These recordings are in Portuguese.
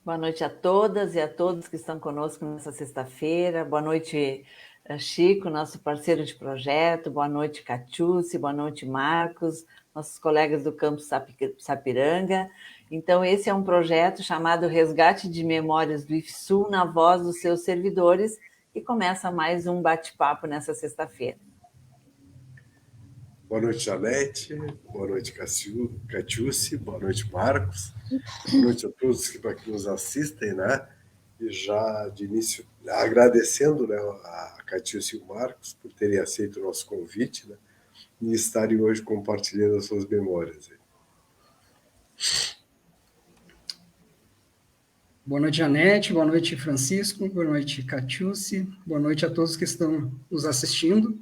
Boa noite a todas e a todos que estão conosco nessa sexta-feira. Boa noite, Chico, nosso parceiro de projeto. Boa noite, Catiúce. Boa noite, Marcos, nossos colegas do campus Sapiranga. Então, esse é um projeto chamado Resgate de Memórias do IFSU na voz dos seus servidores, e começa mais um bate-papo nessa sexta-feira. Boa noite, Janete. Boa noite, Catiúce. Boa noite, Marcos. Boa noite a todos que nos assistem, né? E já de início agradecendo, né, a Catiúce e o Marcos por terem aceito o nosso convite, né, e estarem hoje compartilhando as suas memórias. Boa noite, Janete. Boa noite, Francisco. Boa noite, Catiúce. Boa noite a todos que estão nos assistindo.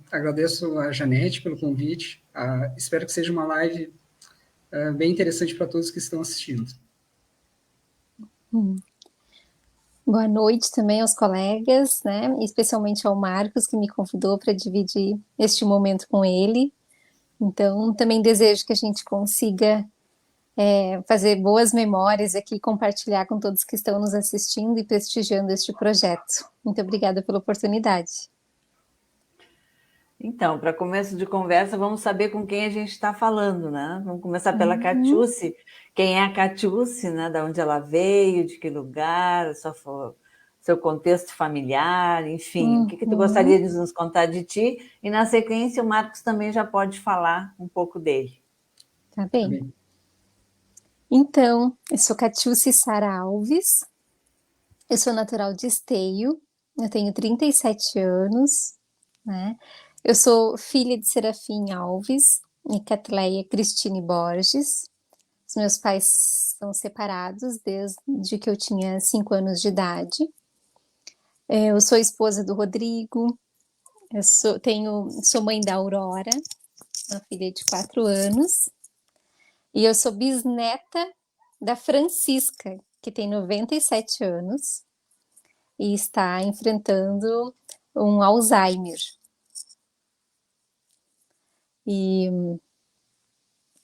Agradeço a Janete pelo convite. Espero que seja uma live bem interessante para todos que estão assistindo. Boa noite também aos colegas, né? Especialmente ao Marcos, que me convidou para dividir este momento com ele. Então, também desejo que a gente consiga fazer boas memórias aqui, compartilhar com todos que estão nos assistindo e prestigiando este projeto. Muito obrigada pela oportunidade. Então, para começo de conversa, vamos saber com quem a gente está falando, né? Vamos começar pela Catiúce. Quem é a Catiúce, né? De onde ela veio, de que lugar, seu contexto familiar, enfim. O que tu gostaria de nos contar de ti? E, na sequência, o Marcos também já pode falar um pouco dele. Tá bem. Então, eu sou Catiúce Sara Alves, eu sou natural de Esteio, eu tenho 37 anos, né? Eu sou filha de Serafim Alves e Catleia Cristine Borges. Os meus pais são separados desde que eu tinha 5 anos de idade. Eu sou esposa do Rodrigo, sou mãe da Aurora, uma filha de 4 anos, e eu sou bisneta da Francisca, que tem 97 anos e está enfrentando um Alzheimer. E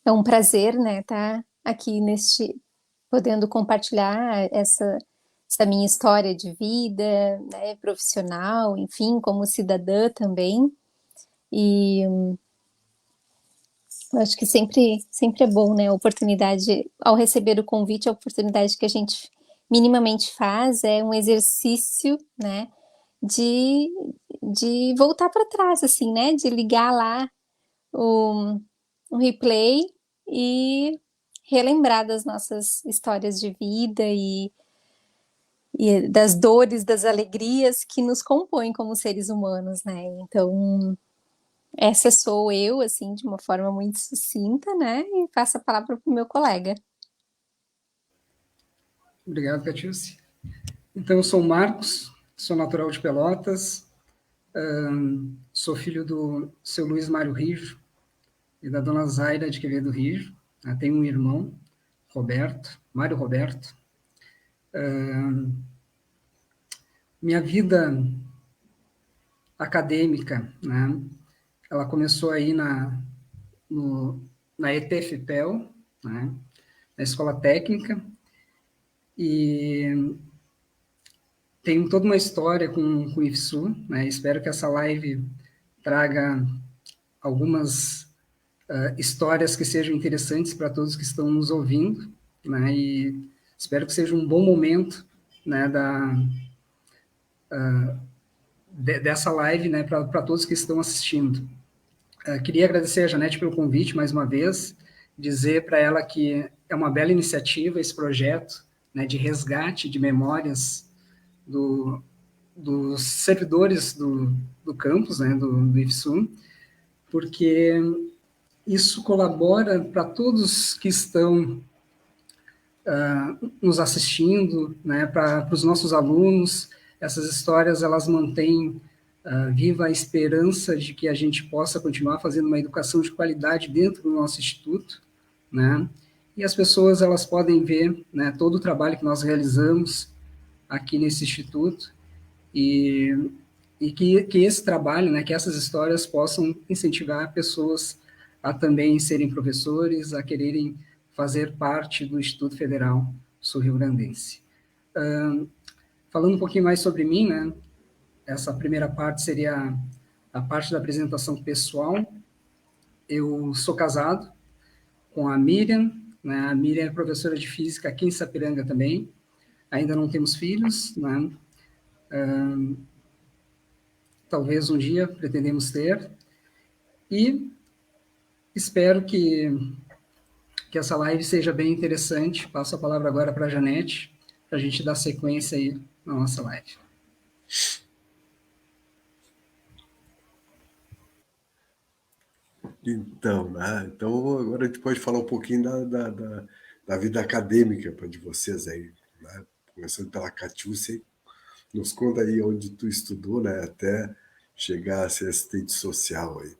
é um prazer, né, estar aqui podendo compartilhar essa minha história de vida, né, profissional, enfim, como cidadã também. E eu acho que sempre é bom, né, a oportunidade, ao receber o convite, a oportunidade que a gente minimamente faz é um exercício, né, de voltar para trás, assim, né, de ligar lá um replay e relembrar das nossas histórias de vida e das dores, das alegrias que nos compõem como seres humanos, né? Então, essa sou eu, assim, de uma forma muito sucinta, né? E passo a palavra para o meu colega. Obrigado, Catiúce. Então, eu sou o Marcos, sou natural de Pelotas, sou filho do seu Luiz Mário Rijo e da dona Zaira de Quevedo Rijo. Tenho um irmão, Mário Roberto. Minha vida acadêmica, né, ela começou aí na ETFPEL, né, na Escola Técnica, e tenho toda uma história com o IFSU, né, espero que essa live traga algumas histórias que sejam interessantes para todos que estão nos ouvindo, né, e espero que seja um bom momento, né, dessa live, né, para todos que estão assistindo. Queria agradecer a Janete pelo convite mais uma vez, dizer para ela que é uma bela iniciativa esse projeto, né, de resgate de memórias dos servidores do campus, né, do IFSU, porque isso colabora para todos que estão nos assistindo, né, para os nossos alunos. Essas histórias, elas mantêm viva a esperança de que a gente possa continuar fazendo uma educação de qualidade dentro do nosso instituto, né, e as pessoas, elas podem ver, né, todo o trabalho que nós realizamos aqui nesse instituto, e que esse trabalho, né, que essas histórias possam incentivar pessoas a também serem professores, a quererem fazer parte do Instituto Federal sul-riograndense. Falando um pouquinho mais sobre mim, né? Essa primeira parte seria a parte da apresentação pessoal. Eu sou casado com a Miriam, né? A Miriam é professora de física aqui em Sapiranga também. Ainda não temos filhos, né? Talvez um dia pretendemos ter. E espero que essa live seja bem interessante. Passo a palavra agora para a Janete, para a gente dar sequência aí na nossa live. Então, né? Então agora a gente pode falar um pouquinho da vida acadêmica de vocês aí, né? Começando pela Catiúcia, nos conta aí onde tu estudou, né? Até chegar a ser assistente social aí.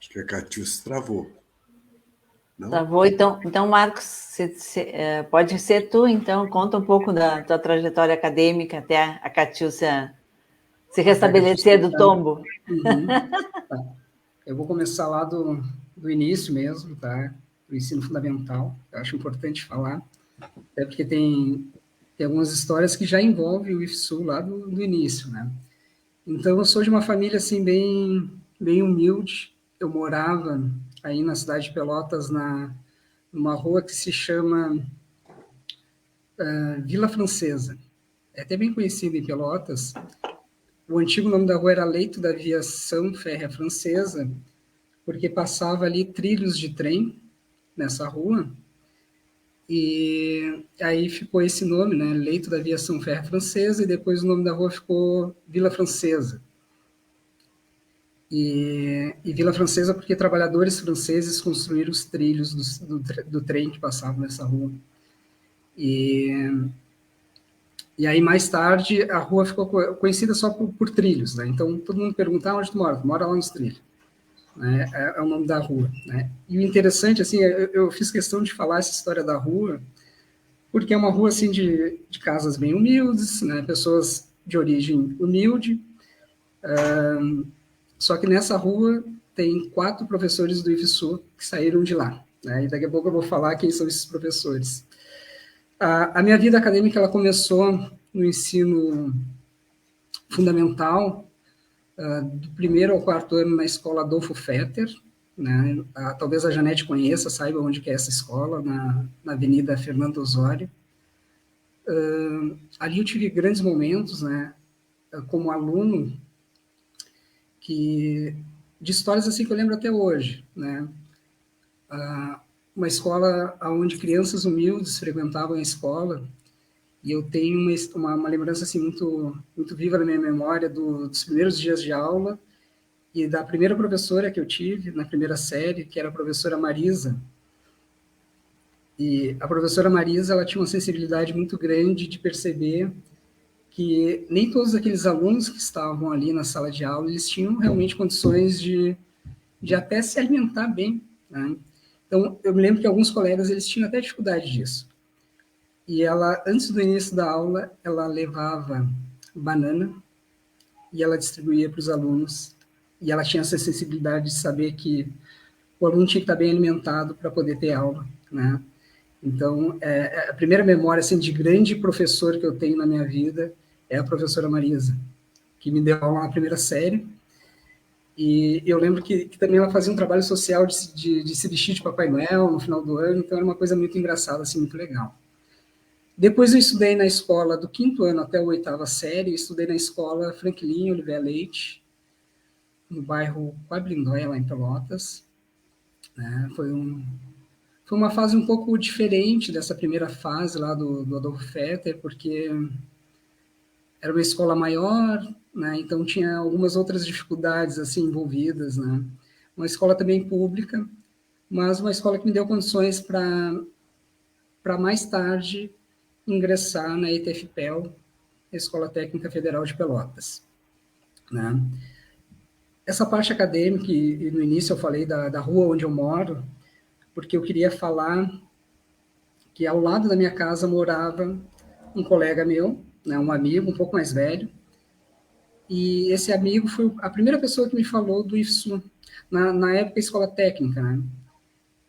Acho que a Catiúcia travou. Não? Travou, então Marcos, pode ser tu, então, conta um pouco da tua trajetória acadêmica até a Catiúcia se restabelecer do tombo. Uhum. Tá. Eu vou começar lá do início mesmo, tá? Do ensino fundamental. Eu acho importante falar, até porque tem algumas histórias que já envolvem o IFSU lá do início, né? Então, eu sou de uma família, assim, bem humilde. Eu morava aí na cidade de Pelotas, numa rua que se chama Vila Francesa. É até bem conhecida em Pelotas. O antigo nome da rua era Leito da Aviação Férrea Francesa, porque passava ali trilhos de trem nessa rua, e aí ficou esse nome, né, Leito da Aviação Férrea Francesa, e depois o nome da rua ficou Vila Francesa. E Vila Francesa porque trabalhadores franceses construíram os trilhos do trem que passava nessa rua. E aí, mais tarde, a rua ficou conhecida só por trilhos, né? Então, todo mundo pergunta, onde tu mora? Tu mora lá nos trilhos. Né? É o nome da rua, né? E o interessante, assim, eu fiz questão de falar essa história da rua, porque é uma rua, assim, de casas bem humildes, né? Pessoas de origem humilde, só que nessa rua tem 4 professores do IFSU que saíram de lá, né? E daqui a pouco eu vou falar quem são esses professores. A minha vida acadêmica ela começou no ensino fundamental, do 1º ao 4º ano na escola Adolfo Fetter, né? Talvez a Janete conheça, saiba onde que é essa escola, na Avenida Fernando Osório. Ali eu tive grandes momentos, né, como aluno, de histórias assim que eu lembro até hoje, né? Uma escola onde crianças humildes frequentavam a escola, e eu tenho uma lembrança assim muito muito viva na minha memória dos primeiros dias de aula e da primeira professora que eu tive na primeira série, que era a professora Marisa. E a professora Marisa, ela tinha uma sensibilidade muito grande de perceber que nem todos aqueles alunos que estavam ali na sala de aula, eles tinham realmente condições de até se alimentar bem, né? Então, eu me lembro que alguns colegas, eles tinham até dificuldade disso. E ela, antes do início da aula, ela levava banana e ela distribuía para os alunos. E ela tinha essa sensibilidade de saber que o aluno tinha que estar bem alimentado para poder ter aula, né? Então, a primeira memória assim, de grande professor que eu tenho na minha vida é a professora Marisa, que me deu aula na primeira série. E eu lembro que também ela fazia um trabalho social de se vestir de Papai Noel no final do ano, então era uma coisa muito engraçada, assim, muito legal. Depois eu estudei na escola do 5º ano até a 8ª série, eu estudei na escola Franklin Oliveira Leite, no bairro Quablindóia, lá em Pelotas. Né? Foi uma fase um pouco diferente dessa primeira fase lá do Adolfo Fetter, porque era uma escola maior, né? Então tinha algumas outras dificuldades assim envolvidas, né? Uma escola também pública, mas uma escola que me deu condições para mais tarde ingressar na ETFPEL, a Escola Técnica Federal de Pelotas, né? Essa parte acadêmica, e no início eu falei da rua onde eu moro, porque eu queria falar que ao lado da minha casa morava um colega meu, né, um amigo um pouco mais velho, e esse amigo foi a primeira pessoa que me falou do IFSU, na época escola técnica, né?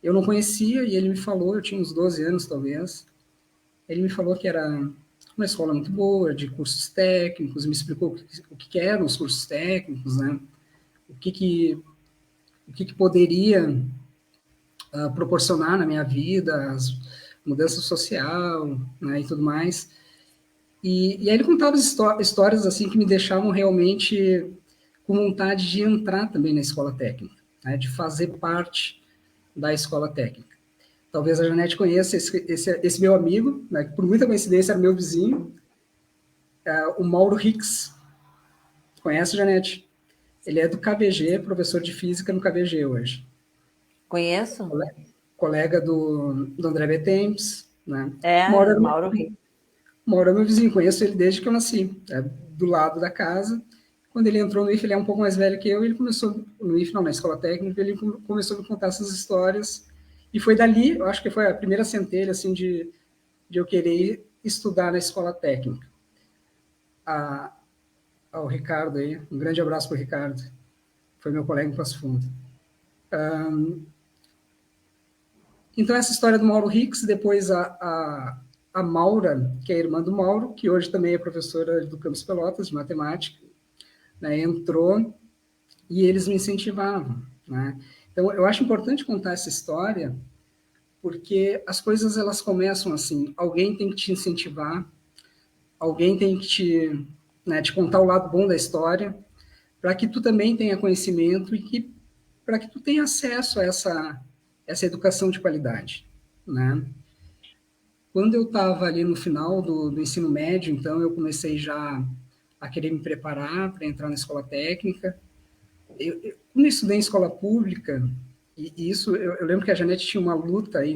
Eu não conhecia e ele me falou, eu tinha uns 12 anos talvez, ele me falou que era uma escola muito boa, de cursos técnicos, me explicou o que eram os cursos técnicos, né? O que poderia proporcionar na minha vida, as mudanças social, né, e tudo mais. E aí ele contava histórias assim que me deixavam realmente com vontade de entrar também na escola técnica, né, de fazer parte da escola técnica. Talvez a Janete conheça esse meu amigo, né, que por muita coincidência era meu vizinho, o Mauro Hicks. Conhece, Janete? Ele é do KBG, professor de física no KBG hoje. Conheço? Colega do André B. Temps, né? Mauro Rei. Mora meu vizinho, conheço ele desde que eu nasci, do lado da casa. Quando ele entrou no IF, ele é um pouco mais velho que eu, ele começou, no IF não, na escola técnica, ele começou a me contar essas histórias, e foi dali, eu acho que foi a primeira centelha, assim, de eu querer estudar na escola técnica. Ao Ricardo aí, um grande abraço para o Ricardo, foi meu colega em Passo Fundo. Então, essa história do Mauro Hicks, depois a Maura, que é a irmã do Mauro, que hoje também é professora do Campus Pelotas, de matemática, né, entrou e eles me incentivavam, né? Então, eu acho importante contar essa história, porque as coisas, elas começam assim, alguém tem que te incentivar, alguém tem que te contar o lado bom da história, para que tu também tenha conhecimento e para que tu tenha acesso a essa educação de qualidade, né? Quando eu estava ali no final do ensino médio, então eu comecei já a querer me preparar para entrar na escola técnica. Quando eu estudei em escola pública, e isso eu lembro que a Janete tinha uma luta aí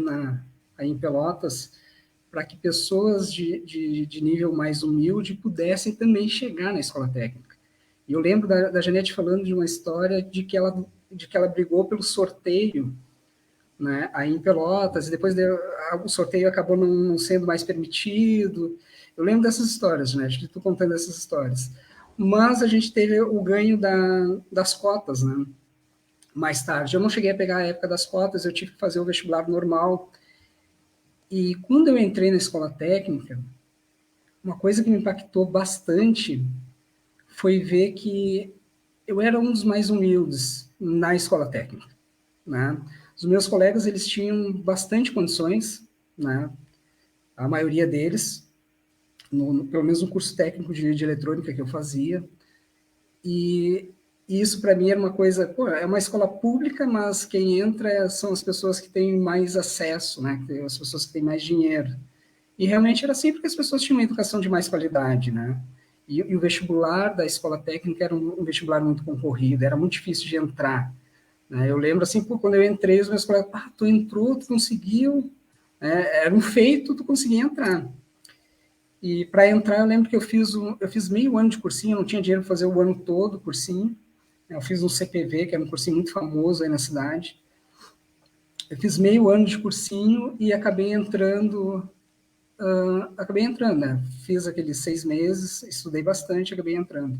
em Pelotas para que pessoas de nível mais humilde pudessem também chegar na escola técnica. E eu lembro da Janete falando de uma história de que ela brigou pelo sorteio, né, aí em Pelotas, e depois o sorteio acabou não sendo mais permitido. Eu lembro dessas histórias, né, de tu contando essas histórias. Mas a gente teve o ganho das cotas, né, mais tarde. Eu não cheguei a pegar a época das cotas, eu tive que fazer o vestibular normal. E quando eu entrei na escola técnica, uma coisa que me impactou bastante foi ver que eu era um dos mais humildes na escola técnica, né? Os meus colegas, eles tinham bastante condições, né? A maioria deles, pelo menos no curso técnico de eletrônica que eu fazia. E isso, para mim, era uma coisa... Pô, é uma escola pública, mas quem entra são as pessoas que têm mais acesso, né? As pessoas que têm mais dinheiro. E realmente era assim porque as pessoas tinham uma educação de mais qualidade, né? E o vestibular da escola técnica era um vestibular muito concorrido, era muito difícil de entrar, né? Eu lembro assim, quando eu entrei, os meus colegas, tu entrou, tu conseguiu, era um feito, tu conseguia entrar. E para entrar, eu lembro que eu fiz meio ano de cursinho, eu não tinha dinheiro para fazer o ano todo cursinho. Eu fiz um CPV, que era um cursinho muito famoso aí na cidade. Eu fiz meio ano de cursinho e acabei entrando, né? Fiz aqueles 6 meses, estudei bastante, acabei entrando.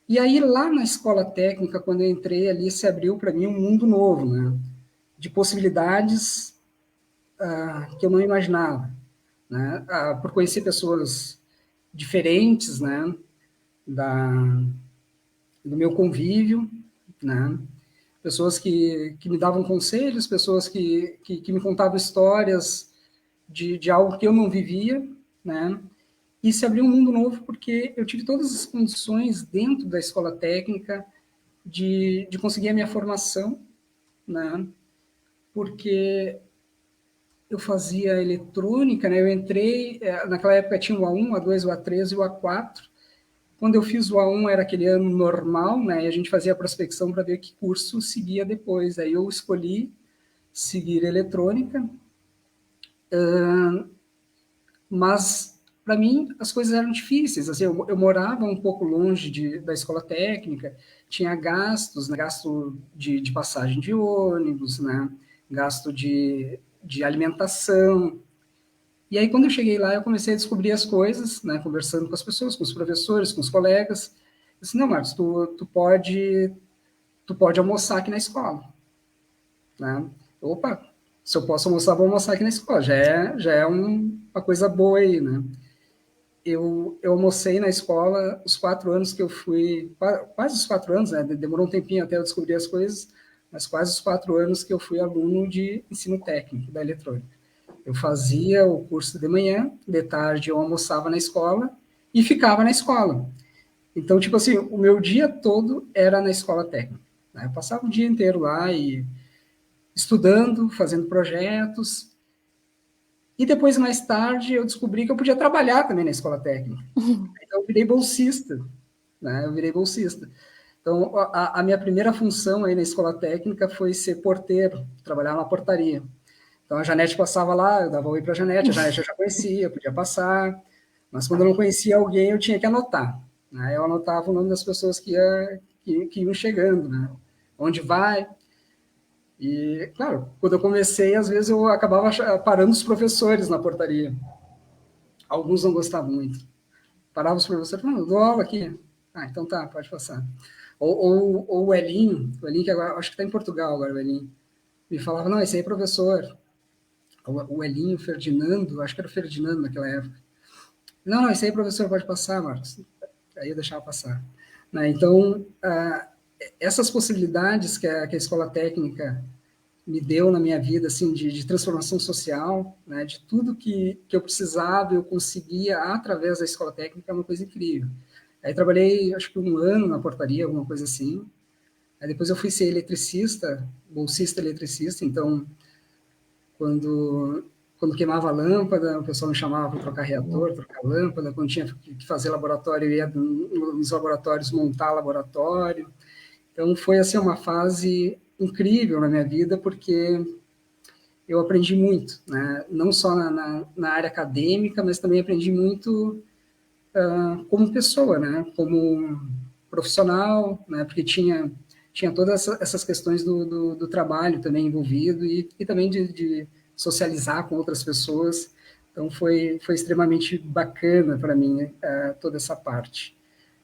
E aí, lá na escola técnica, quando eu entrei ali, se abriu para mim um mundo novo, né? De possibilidades que eu não imaginava, né? Por conhecer pessoas diferentes, né? Do meu convívio, né? Pessoas que me davam conselhos, pessoas que me contavam histórias de algo que eu não vivia, né? E se abriu um mundo novo porque eu tive todas as condições dentro da escola técnica de conseguir a minha formação, né? Porque eu fazia eletrônica, né? Eu entrei, naquela época tinha o A1, o A2, o A3 e o A4. Quando eu fiz o A1 era aquele ano normal, né? E a gente fazia a prospecção para ver que curso seguia depois. Aí eu escolhi seguir eletrônica, mas para mim as coisas eram difíceis. Assim, eu morava um pouco longe da escola técnica, tinha gastos, né? Gasto de passagem de ônibus, né? Gasto de alimentação. E aí, quando eu cheguei lá, eu comecei a descobrir as coisas, né, conversando com as pessoas, com os professores, com os colegas. Eu disse, não, Marcos, tu pode almoçar aqui na escola, né? Opa, se eu posso almoçar, vou almoçar aqui na escola. Já é uma coisa boa aí, né? Eu almocei na escola os 4 anos que eu fui, quase os 4 anos, né? Demorou um tempinho até eu descobrir as coisas, mas quase os 4 anos que eu fui aluno de ensino técnico da eletrônica. Eu fazia o curso de manhã, de tarde eu almoçava na escola e ficava na escola. Então, tipo assim, o meu dia todo era na escola técnica, né? Eu passava o dia inteiro lá e estudando, fazendo projetos. E depois, mais tarde, eu descobri que eu podia trabalhar também na escola técnica. Então, eu virei bolsista, né? Eu virei bolsista. Então, a minha primeira função aí na escola técnica foi ser porteiro, trabalhar na portaria. Então, a Janete passava lá, eu dava oi para a Janete eu já conhecia, podia passar, mas quando eu não conhecia alguém, eu tinha que anotar. Né? Eu anotava o nome das pessoas que iam chegando, né? Onde vai. E, claro, quando eu comecei, às vezes eu acabava parando os professores na portaria. Alguns não gostavam muito. Parava os professores, falando, dou aula aqui. Ah, então tá, pode passar. Ou o Elinho que agora, acho que está em Portugal agora, o Elinho, me falava, não, esse aí é professor. O Elinho, o Ferdinando, acho que era o Ferdinando naquela época. Não, esse aí, professor, pode passar, Marcos. Aí eu deixava passar. Né? Então, essas possibilidades que a escola técnica me deu na minha vida, assim, de transformação social, né? De tudo que eu precisava, eu conseguia através da escola técnica, é uma coisa incrível. Aí trabalhei, acho que 1 ano na portaria, alguma coisa assim. Aí depois eu fui ser eletricista, bolsista eletricista, então quando, quando queimava a lâmpada, o pessoal me chamava para trocar reator, trocar lâmpada. Quando tinha que fazer laboratório, eu ia nos laboratórios montar laboratório. Então, foi assim, uma fase incrível na minha vida, porque eu aprendi muito, né? Não só na área acadêmica, mas também aprendi muito como pessoa, né? Como profissional, né? Porque tinha todas essas questões do trabalho também envolvido e também de socializar com outras pessoas. Então, foi extremamente bacana para mim, né, toda essa parte.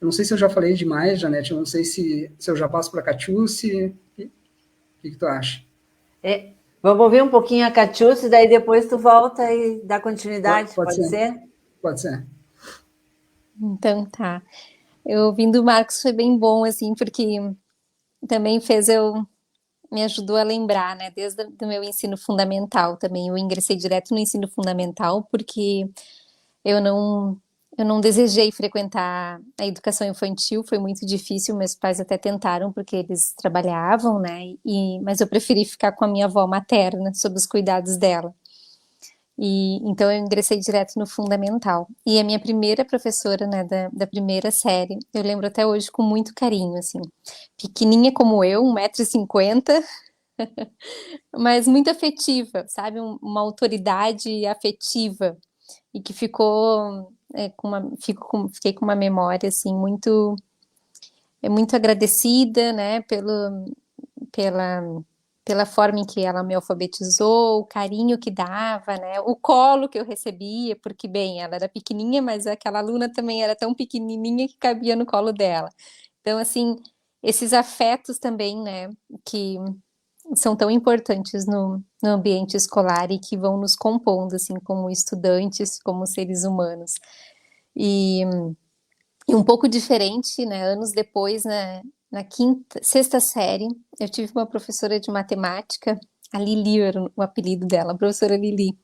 Eu não sei se eu já falei demais, Janete, eu não sei se eu já passo para a Catiúce. Que tu acha? Vamos ouvir um pouquinho a Catiúcia, daí depois tu volta e dá Pode, continuidade, pode pode ser? ser? Pode ser. Então tá. Eu ouvindo o Marcos foi bem bom, assim, porque também me ajudou a lembrar, né, desde o meu ensino fundamental também. Eu ingressei direto no ensino fundamental porque eu não, eu não desejei frequentar a educação infantil, foi muito difícil, meus pais até tentaram porque eles trabalhavam, né, mas eu preferi ficar com a minha avó materna, sob os cuidados dela. E então eu ingressei direto no fundamental. E a minha primeira professora, né, da primeira série, eu lembro até hoje com muito carinho, assim, pequenininha como eu, 1,50 m, mas muito afetiva, sabe? Uma autoridade afetiva e que fiquei com uma memória, assim, muito agradecida, né, pela, pela forma em que ela me alfabetizou, o carinho que dava, né, o colo que eu recebia, porque, bem, ela era pequenininha, mas aquela aluna também era tão pequenininha que cabia no colo dela. Então, assim, esses afetos também, né, que são tão importantes no ambiente escolar e que vão nos compondo, assim, como estudantes, como seres humanos. E, e um pouco diferente, né, anos depois, né, na sexta série, eu tive uma professora de matemática, a Lili era o apelido dela, a professora Lili.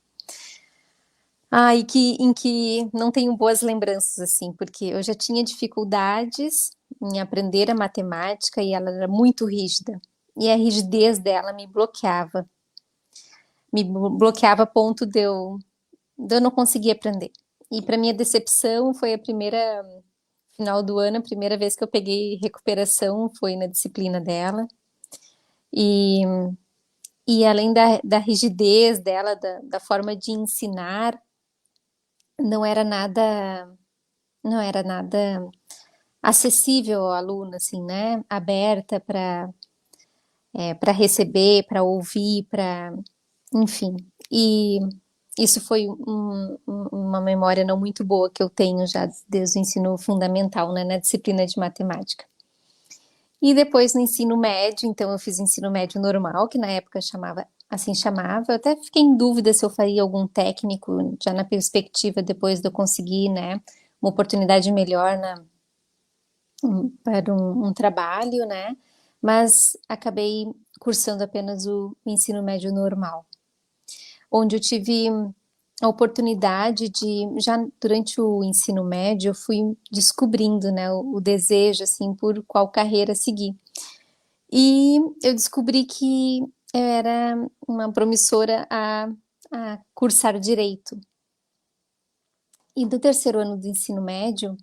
Em que não tenho boas lembranças, assim, porque eu já tinha dificuldades em aprender a matemática e ela era muito rígida. E a rigidez dela me bloqueava a ponto de eu não conseguir aprender. E para minha decepção, foi final do ano, a primeira vez que eu peguei recuperação foi na disciplina dela. E, e além da rigidez dela, da forma de ensinar, não era nada, não era nada acessível ao aluno, assim, né? Aberta para receber, para ouvir, enfim. E isso foi uma memória não muito boa que eu tenho já desde o ensino fundamental, né, na disciplina de matemática. E depois no ensino médio, então eu fiz ensino médio normal, que na época chamava. Eu até fiquei em dúvida se eu faria algum técnico, já na perspectiva depois de eu conseguir, né, uma oportunidade melhor para um trabalho, né? Mas acabei cursando apenas o ensino médio normal, onde eu tive a oportunidade de, já durante o ensino médio, eu fui descobrindo, né, o desejo, assim, por qual carreira seguir. E eu descobri que eu era uma promissora a cursar direito. E no terceiro ano do ensino médio,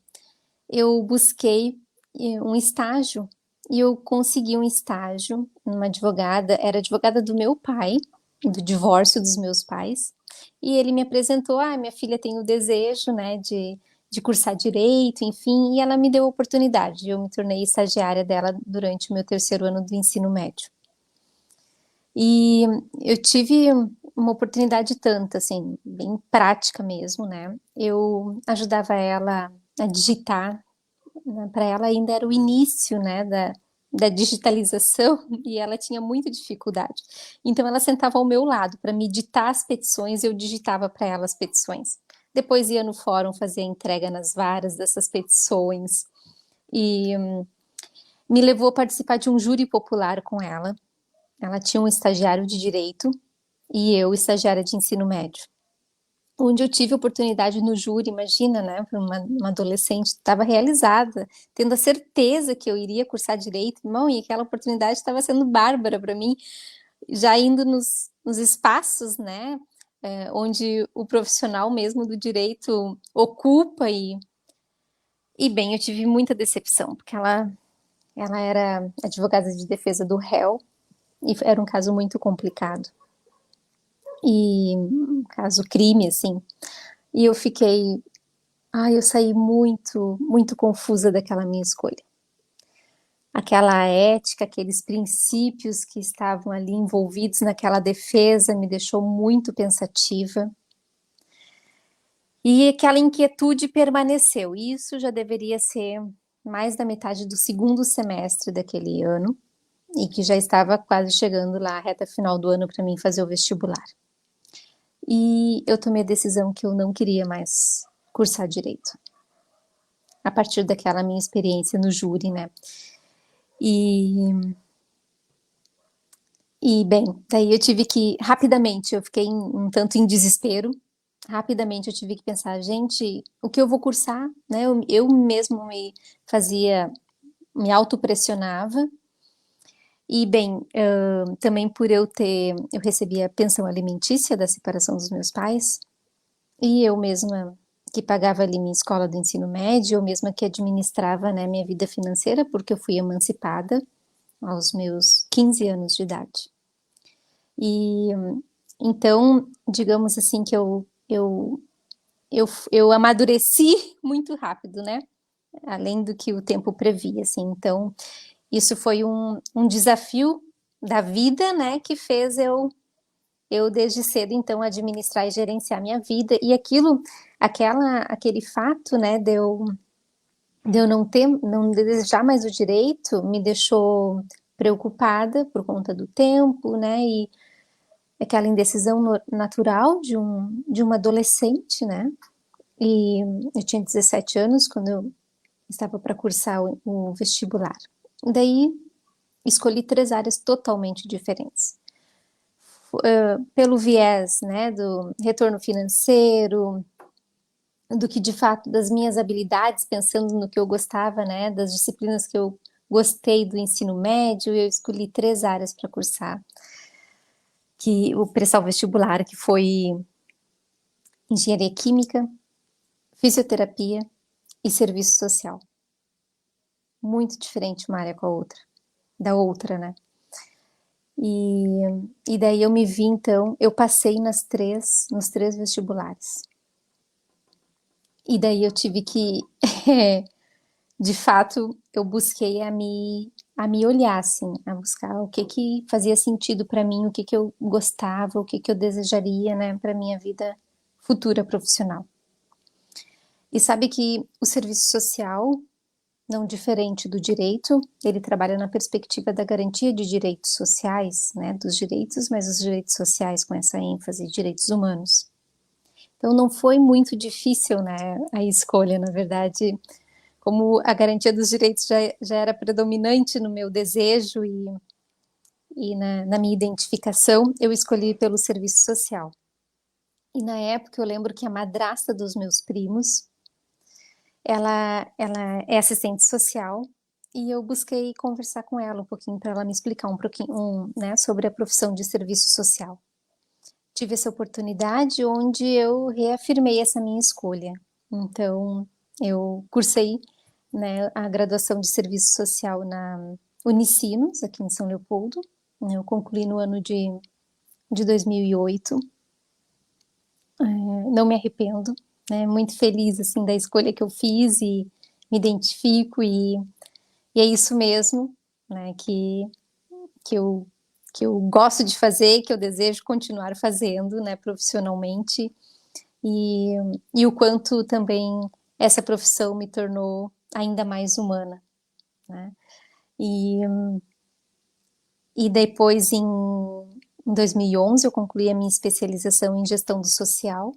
eu busquei um estágio e eu consegui um estágio numa advogada, era advogada do meu pai, do divórcio dos meus pais, e ele me apresentou, minha filha tem o desejo, né, de cursar direito, enfim, e ela me deu a oportunidade, eu me tornei estagiária dela durante o meu terceiro ano do ensino médio. E eu tive uma oportunidade tanta, assim, bem prática mesmo, né, eu ajudava ela a digitar, né, para ela ainda era o início, né, da digitalização e ela tinha muita dificuldade. Então ela sentava ao meu lado para me ditar as petições e eu digitava para ela as petições. Depois ia no fórum fazer a entrega nas varas dessas petições e me levou a participar de um júri popular com ela. Ela tinha um estagiário de direito e eu, estagiária de ensino médio, onde eu tive oportunidade no júri, imagina, né, para uma adolescente, estava realizada, tendo a certeza que eu iria cursar direito, irmão, e aquela oportunidade estava sendo bárbara para mim, já indo nos espaços, né, onde o profissional mesmo do direito ocupa e bem, eu tive muita decepção, porque ela era advogada de defesa do réu e era um caso muito complicado. E um caso crime, assim. E eu fiquei, eu saí muito, muito confusa daquela minha escolha. Aquela ética, aqueles princípios que estavam ali envolvidos naquela defesa me deixou muito pensativa. E aquela inquietude permaneceu. E isso já deveria ser mais da metade do segundo semestre daquele ano, e que já estava quase chegando lá, a reta final do ano, para mim fazer o vestibular. E eu tomei a decisão que eu não queria mais cursar direito. A partir daquela minha experiência no júri, né? E bem, daí eu tive que, rapidamente, eu fiquei um tanto em desespero. Rapidamente eu tive que pensar, gente, o que eu vou cursar, né? Eu mesmo me autopressionava. E bem, também por eu recebia pensão alimentícia da separação dos meus pais, e eu mesma que pagava ali minha escola do ensino médio, eu mesma que administrava, né, minha vida financeira, porque eu fui emancipada aos meus 15 anos de idade. E então, digamos assim que eu amadureci muito rápido, né? Além do que o tempo previa, assim. Então, isso foi um desafio da vida, né, que fez eu desde cedo, então, administrar e gerenciar minha vida, e aquele fato, né, de eu não desejar mais o direito, me deixou preocupada por conta do tempo, né, e aquela indecisão natural de uma adolescente, né, e eu tinha 17 anos quando eu estava para cursar o vestibular. Daí, escolhi 3 áreas totalmente diferentes. Pelo viés, né, do retorno financeiro, do que de fato das minhas habilidades, pensando no que eu gostava, né, das disciplinas que eu gostei do ensino médio, eu escolhi 3 áreas para cursar, o prestar o vestibular, que foi engenharia química, fisioterapia e serviço social. Muito diferente uma área com a outra, da outra, né? E daí eu me vi, então, eu passei nos 3 vestibulares. E daí eu tive que, de fato, eu busquei a me olhar, assim, a buscar o que fazia sentido para mim, o que eu gostava, o que eu desejaria, né, para minha vida futura profissional. E sabe que o serviço social, não diferente do direito, ele trabalha na perspectiva da garantia de direitos sociais, né, dos direitos, mas os direitos sociais com essa ênfase, direitos humanos. Então não foi muito difícil, né, a escolha, na verdade, como a garantia dos direitos já era predominante no meu desejo e na minha identificação, eu escolhi pelo serviço social. E na época eu lembro que a madrasta dos meus primos, ela é assistente social, e eu busquei conversar com ela um pouquinho para ela me explicar um pouquinho, né, sobre a profissão de serviço social. Tive essa oportunidade onde eu reafirmei essa minha escolha. Então, eu cursei, né, a graduação de serviço social na Unicinos, aqui em São Leopoldo. Eu concluí no ano de 2008. Não me arrependo, né, muito feliz assim da escolha que eu fiz e me identifico e é isso mesmo, né, que eu gosto de fazer, que eu desejo continuar fazendo, né, profissionalmente, e o quanto também essa profissão me tornou ainda mais humana, né? E depois, em 2011, eu concluí a minha especialização em gestão do social.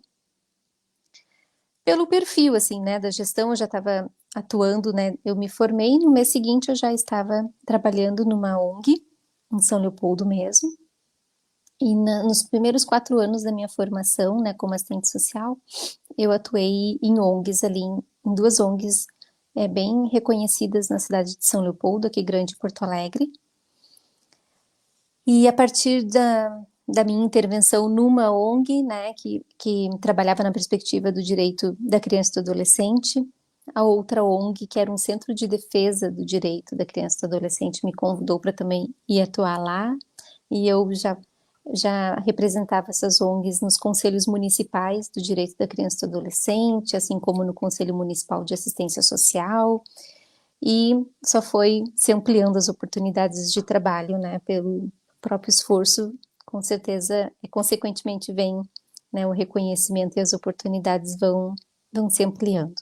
Pelo perfil, assim, né, da gestão, eu já estava atuando, né, eu me formei, no mês seguinte eu já estava trabalhando numa ONG, em São Leopoldo mesmo, e nos primeiros 4 anos da minha formação, né, como assistente social, eu atuei em ONGs ali, em 2 ONGs bem reconhecidas na cidade de São Leopoldo, aqui Grande Porto Alegre. E a partir da minha intervenção numa ONG, né, que trabalhava na perspectiva do direito da criança e do adolescente, a outra ONG, que era um centro de defesa do direito da criança e do adolescente, me convidou para também ir atuar lá, e eu já representava essas ONGs nos conselhos municipais do direito da criança e do adolescente, assim como no Conselho Municipal de Assistência Social, e só foi se ampliando as oportunidades de trabalho, né, pelo próprio esforço, com certeza, e consequentemente vem, né, o reconhecimento e as oportunidades vão se ampliando.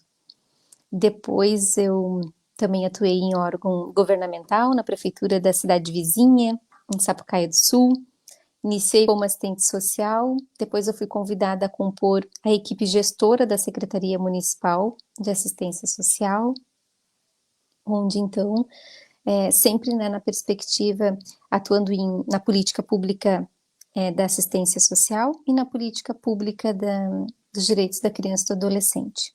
Depois eu também atuei em órgão governamental, na prefeitura da cidade vizinha, em Sapucaia do Sul. Iniciei como assistente social, depois eu fui convidada a compor a equipe gestora da Secretaria Municipal de Assistência Social, onde então, sempre, né, na perspectiva, atuando na política pública da assistência social e na política pública dos direitos da criança e do adolescente.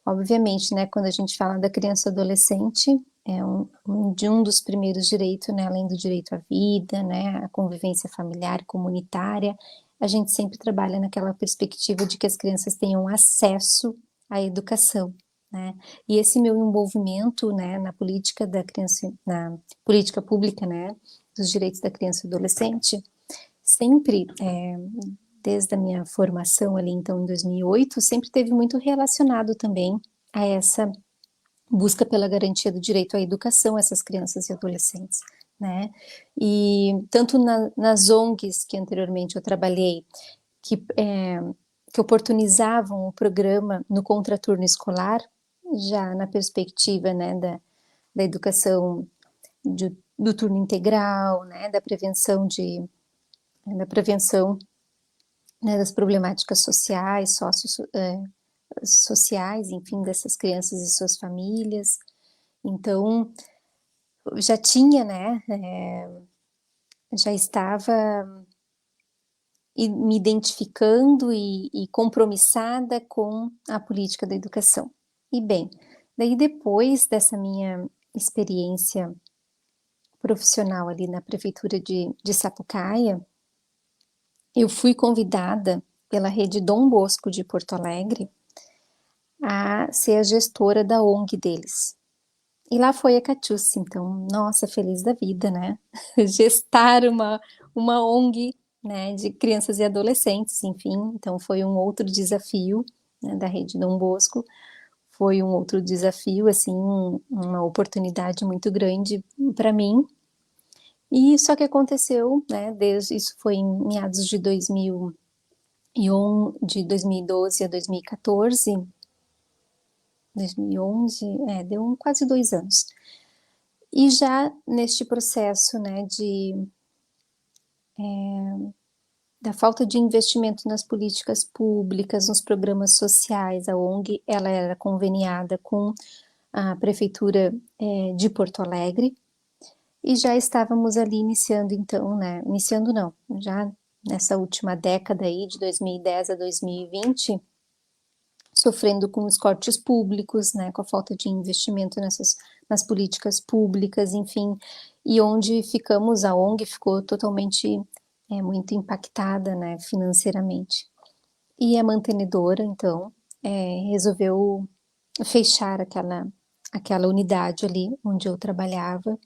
Obviamente, né, quando a gente fala da criança e adolescente, é um dos primeiros direitos, né, além do direito à vida, né, à convivência familiar e comunitária, a gente sempre trabalha naquela perspectiva de que as crianças tenham acesso à educação, né, e esse meu envolvimento, né, na política da criança, na política pública, né, dos direitos da criança e do adolescente, sempre, desde a minha formação ali, então, em 2008, sempre teve muito relacionado também a essa busca pela garantia do direito à educação a essas crianças e adolescentes, né? E tanto nas ONGs que anteriormente eu trabalhei, que oportunizavam o programa no contraturno escolar, já na perspectiva, né, da educação do turno integral, né, da prevenção né, das problemáticas sociais, sociais, enfim, dessas crianças e suas famílias. Então, já tinha, né, já estava me identificando e compromissada com a política da educação. E bem, daí depois dessa minha experiência profissional ali na prefeitura de Sapucaia, eu fui convidada pela Rede Dom Bosco de Porto Alegre a ser a gestora da ONG deles. E lá foi a Catiúcia, então, nossa, feliz da vida, né? Gestar uma ONG, né, de crianças e adolescentes, enfim, então foi um outro desafio, né, da Rede Dom Bosco, foi um outro desafio, assim, uma oportunidade muito grande para mim. E só que aconteceu, né, isso foi em meados de 2010, de 2012 a 2014, 2011, deu quase 2 anos. E já neste processo, né, da falta de investimento nas políticas públicas, nos programas sociais, a ONG, ela era conveniada com a Prefeitura de Porto Alegre, e já estávamos ali iniciando então, né, iniciando não, já nessa última década aí, de 2010 a 2020, sofrendo com os cortes públicos, né, com a falta de investimento nas políticas públicas, enfim, e onde ficamos, a ONG ficou totalmente muito impactada, né, financeiramente. E a mantenedora, então, resolveu fechar aquela unidade ali onde eu trabalhava,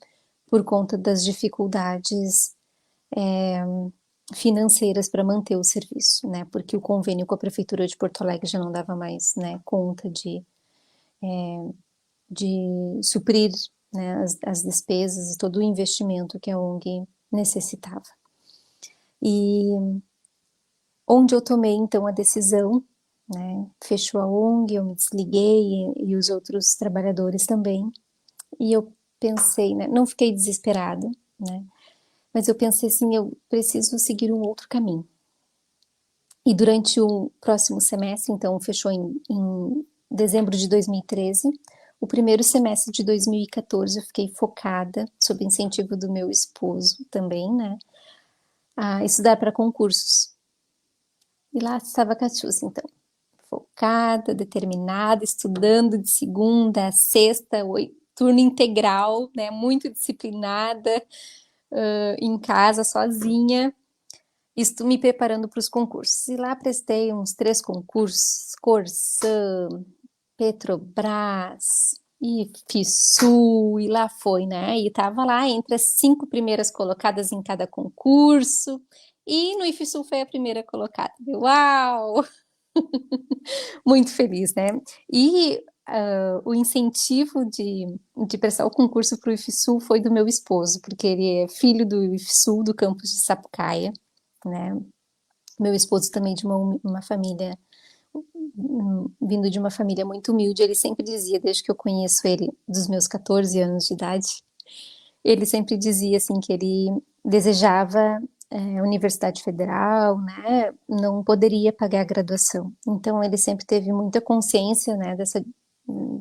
por conta das dificuldades financeiras para manter o serviço, né? Porque o convênio com a Prefeitura de Porto Alegre já não dava mais, né, conta de suprir, né, as despesas e todo o investimento que a ONG necessitava. E onde eu tomei então a decisão, né, fechou a ONG, eu me desliguei e os outros trabalhadores também, e eu pensei, né, não fiquei desesperada, né, mas eu pensei assim, eu preciso seguir um outro caminho. E durante o próximo semestre, então fechou em dezembro de 2013, o primeiro semestre de 2014 eu fiquei focada, sob incentivo do meu esposo também, né, a estudar para concursos. E lá estava a Catiúcia, então, focada, determinada, estudando de segunda a sexta, turno integral, né, muito disciplinada, em casa, sozinha, estou me preparando para os concursos. E lá prestei uns 3 concursos, Corsã, Petrobras, IFSU, e lá foi, né? E estava lá entre as 5 primeiras colocadas em cada concurso, e no IFSU foi a primeira colocada. Uau! Muito feliz, né? E o incentivo de prestar o concurso para o IFSU foi do meu esposo, porque ele é filho do IFSU, do campus de Sapucaia, né? Meu esposo também de uma família, vindo de uma família muito humilde, ele sempre dizia, desde que eu conheço ele, dos meus 14 anos de idade, ele sempre dizia assim que ele desejava Universidade Federal, né, não poderia pagar a graduação. Então ele sempre teve muita consciência, né,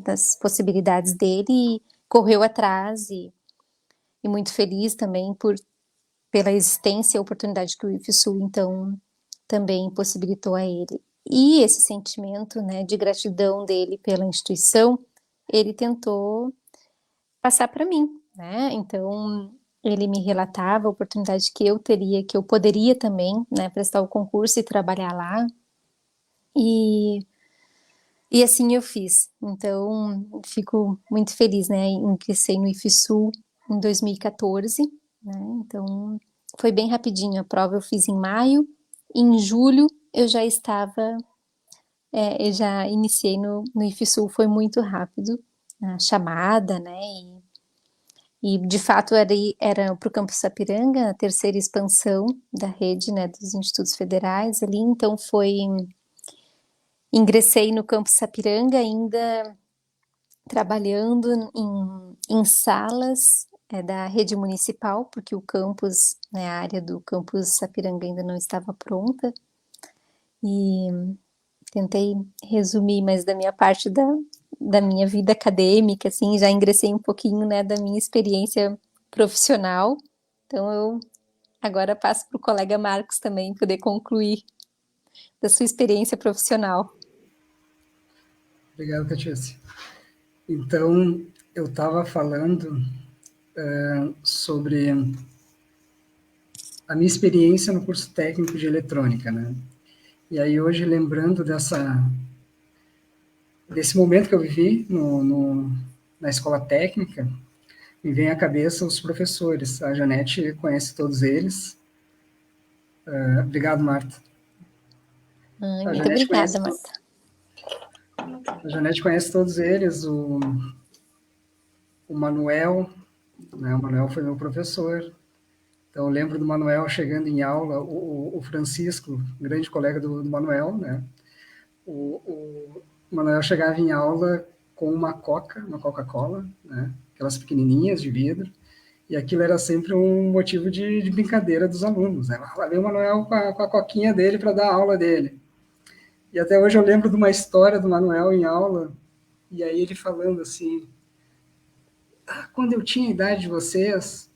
das possibilidades dele e correu atrás e muito feliz também pela existência e a oportunidade que o IFSU então também possibilitou a ele. E esse sentimento, né, de gratidão dele pela instituição, ele tentou passar para mim, né? Então, ele me relatava a oportunidade que eu teria, que eu poderia também, né, prestar o concurso e trabalhar lá. E assim eu fiz. Então, fico muito feliz, né, ingressei no IFSU em 2014, né? Então, foi bem rapidinho. A prova eu fiz em maio, em julho eu já estava, eu já iniciei no IFSU, foi muito rápido a chamada, né? E de fato era para o Campus Sapiranga, a terceira expansão da rede, né, dos institutos federais ali, então ingressei no Campus Sapiranga ainda trabalhando em salas da rede municipal, porque o campus, né, a área do Campus Sapiranga ainda não estava pronta, e tentei resumir mais da minha parte da minha vida acadêmica, assim, já ingressei um pouquinho, né, da minha experiência profissional. Então eu agora passo para o colega Marcos também poder concluir da sua experiência profissional. Obrigado, Catiúcia. Então, eu estava falando sobre a minha experiência no curso técnico de eletrônica, né? E aí hoje, lembrando desse momento que eu vivi na escola técnica, me vem à cabeça os professores. A Janete conhece todos eles. Obrigado, Marta. Muito obrigada, Marta. A Janete conhece todos eles, o Manuel, né? O Manuel foi meu professor Então, eu lembro do Manuel chegando em aula, o Francisco, grande colega do Manuel, né? O Manuel chegava em aula com uma Coca-Cola, né? Aquelas pequenininhas de vidro, e aquilo era sempre um motivo de brincadeira dos alunos, né? Lá vem o Manuel com a coquinha dele para dar a aula dele. E até hoje eu lembro de uma história do Manuel em aula, e aí ele falando assim, quando eu tinha a idade de vocês,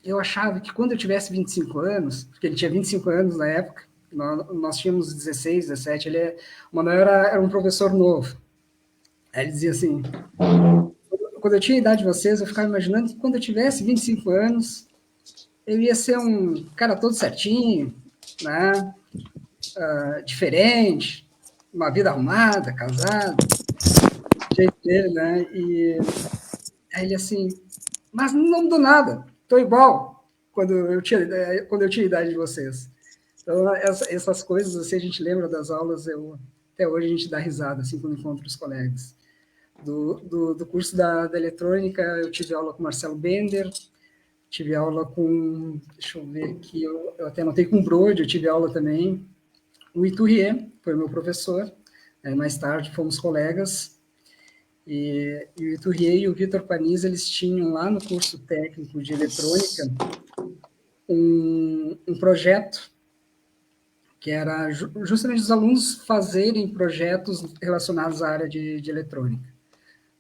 eu achava que quando eu tivesse 25 anos, porque ele tinha 25 anos na época, nós tínhamos 16, 17, o Manuel era um professor novo. Aí ele dizia assim, quando eu tinha a idade de vocês, eu ficava imaginando que quando eu tivesse 25 anos, eu ia ser um cara todo certinho, né? Diferente, uma vida arrumada, casado, jeito dele, né? E aí ele assim, mas não mudou nada, estou igual quando eu tinha a idade de vocês. Então, essas coisas, assim, a gente lembra das aulas, até hoje a gente dá risada, assim, quando encontra os colegas. Do curso da eletrônica, eu tive aula com Marcelo Bender, tive aula com, deixa eu ver aqui, eu até anotei com o Brode, eu tive aula também. O Iturrié foi meu professor, mais tarde fomos colegas, e o Iturrié e o Vitor Paniz, eles tinham lá no curso técnico de eletrônica um projeto que era justamente os alunos fazerem projetos relacionados à área de eletrônica.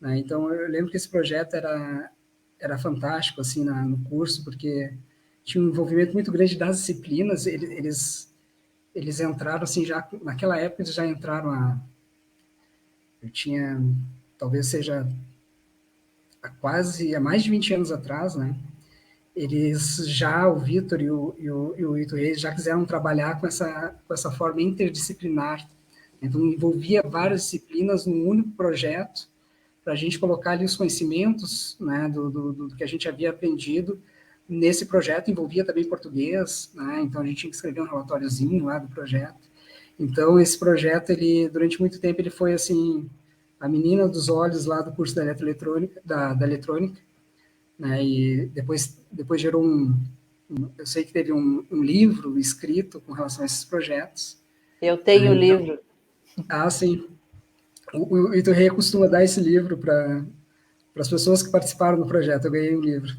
Né? Então, eu lembro que esse projeto era fantástico assim, no curso, porque tinha um envolvimento muito grande das disciplinas, eles entraram, assim, já naquela época, eles já entraram eu tinha, talvez seja há mais de 20 anos atrás, né? O Vitor e o Ito Reis já quiseram trabalhar com essa forma interdisciplinar. Então, envolvia várias disciplinas num único projeto, para a gente colocar ali os conhecimentos, né, do que a gente havia aprendido nesse projeto. Envolvia também português, né, então a gente tinha que escrever um relatóriozinho lá do projeto. Então, esse projeto, durante muito tempo, ele foi, assim, a menina dos olhos lá do curso da eletrônica, da eletrônica, né, e depois gerou eu sei que teve um livro escrito com relação a esses projetos. Eu tenho o livro. Sim. O Iturrey costuma dar esse livro para as pessoas que participaram do projeto. Eu ganhei o livro.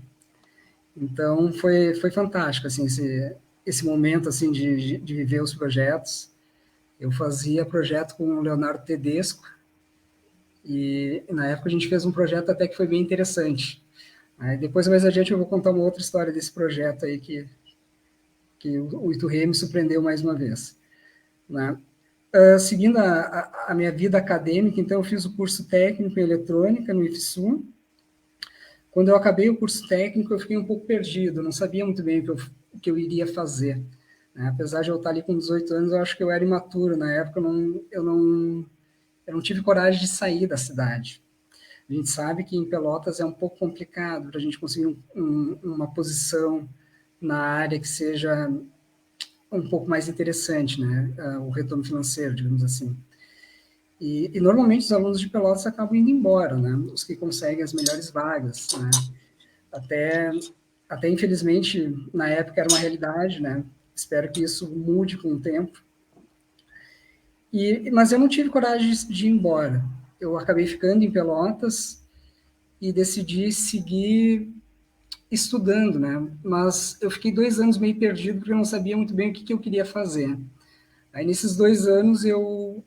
Então, foi fantástico, assim, esse momento, assim, de viver os projetos. Eu fazia projeto com o Leonardo Tedesco, e na época a gente fez um projeto até que foi bem interessante. Aí, depois, mais adiante, eu vou contar uma outra história desse projeto aí que o Iturrey me surpreendeu mais uma vez. Né? Seguindo a minha vida acadêmica, então eu fiz o curso técnico em eletrônica no IFSU. Quando eu acabei o curso técnico, eu fiquei um pouco perdido, não sabia muito bem o que eu iria fazer. Né? Apesar de eu estar ali com 18 anos, eu acho que eu era imaturo. Na época, eu não tive coragem de sair da cidade. A gente sabe que em Pelotas é um pouco complicado para a gente conseguir uma posição na área que seja um pouco mais interessante, né? O retorno financeiro, digamos assim. E normalmente os alunos de Pelotas acabam indo embora, né? Os que conseguem as melhores vagas, né? Até infelizmente, na época era uma realidade, né? Espero que isso mude com o tempo. Mas eu não tive coragem de ir embora. Eu acabei ficando em Pelotas e decidi seguir estudando, né? Mas eu fiquei 2 anos meio perdido porque eu não sabia muito bem o que eu queria fazer. Aí, nesses 2 anos, eu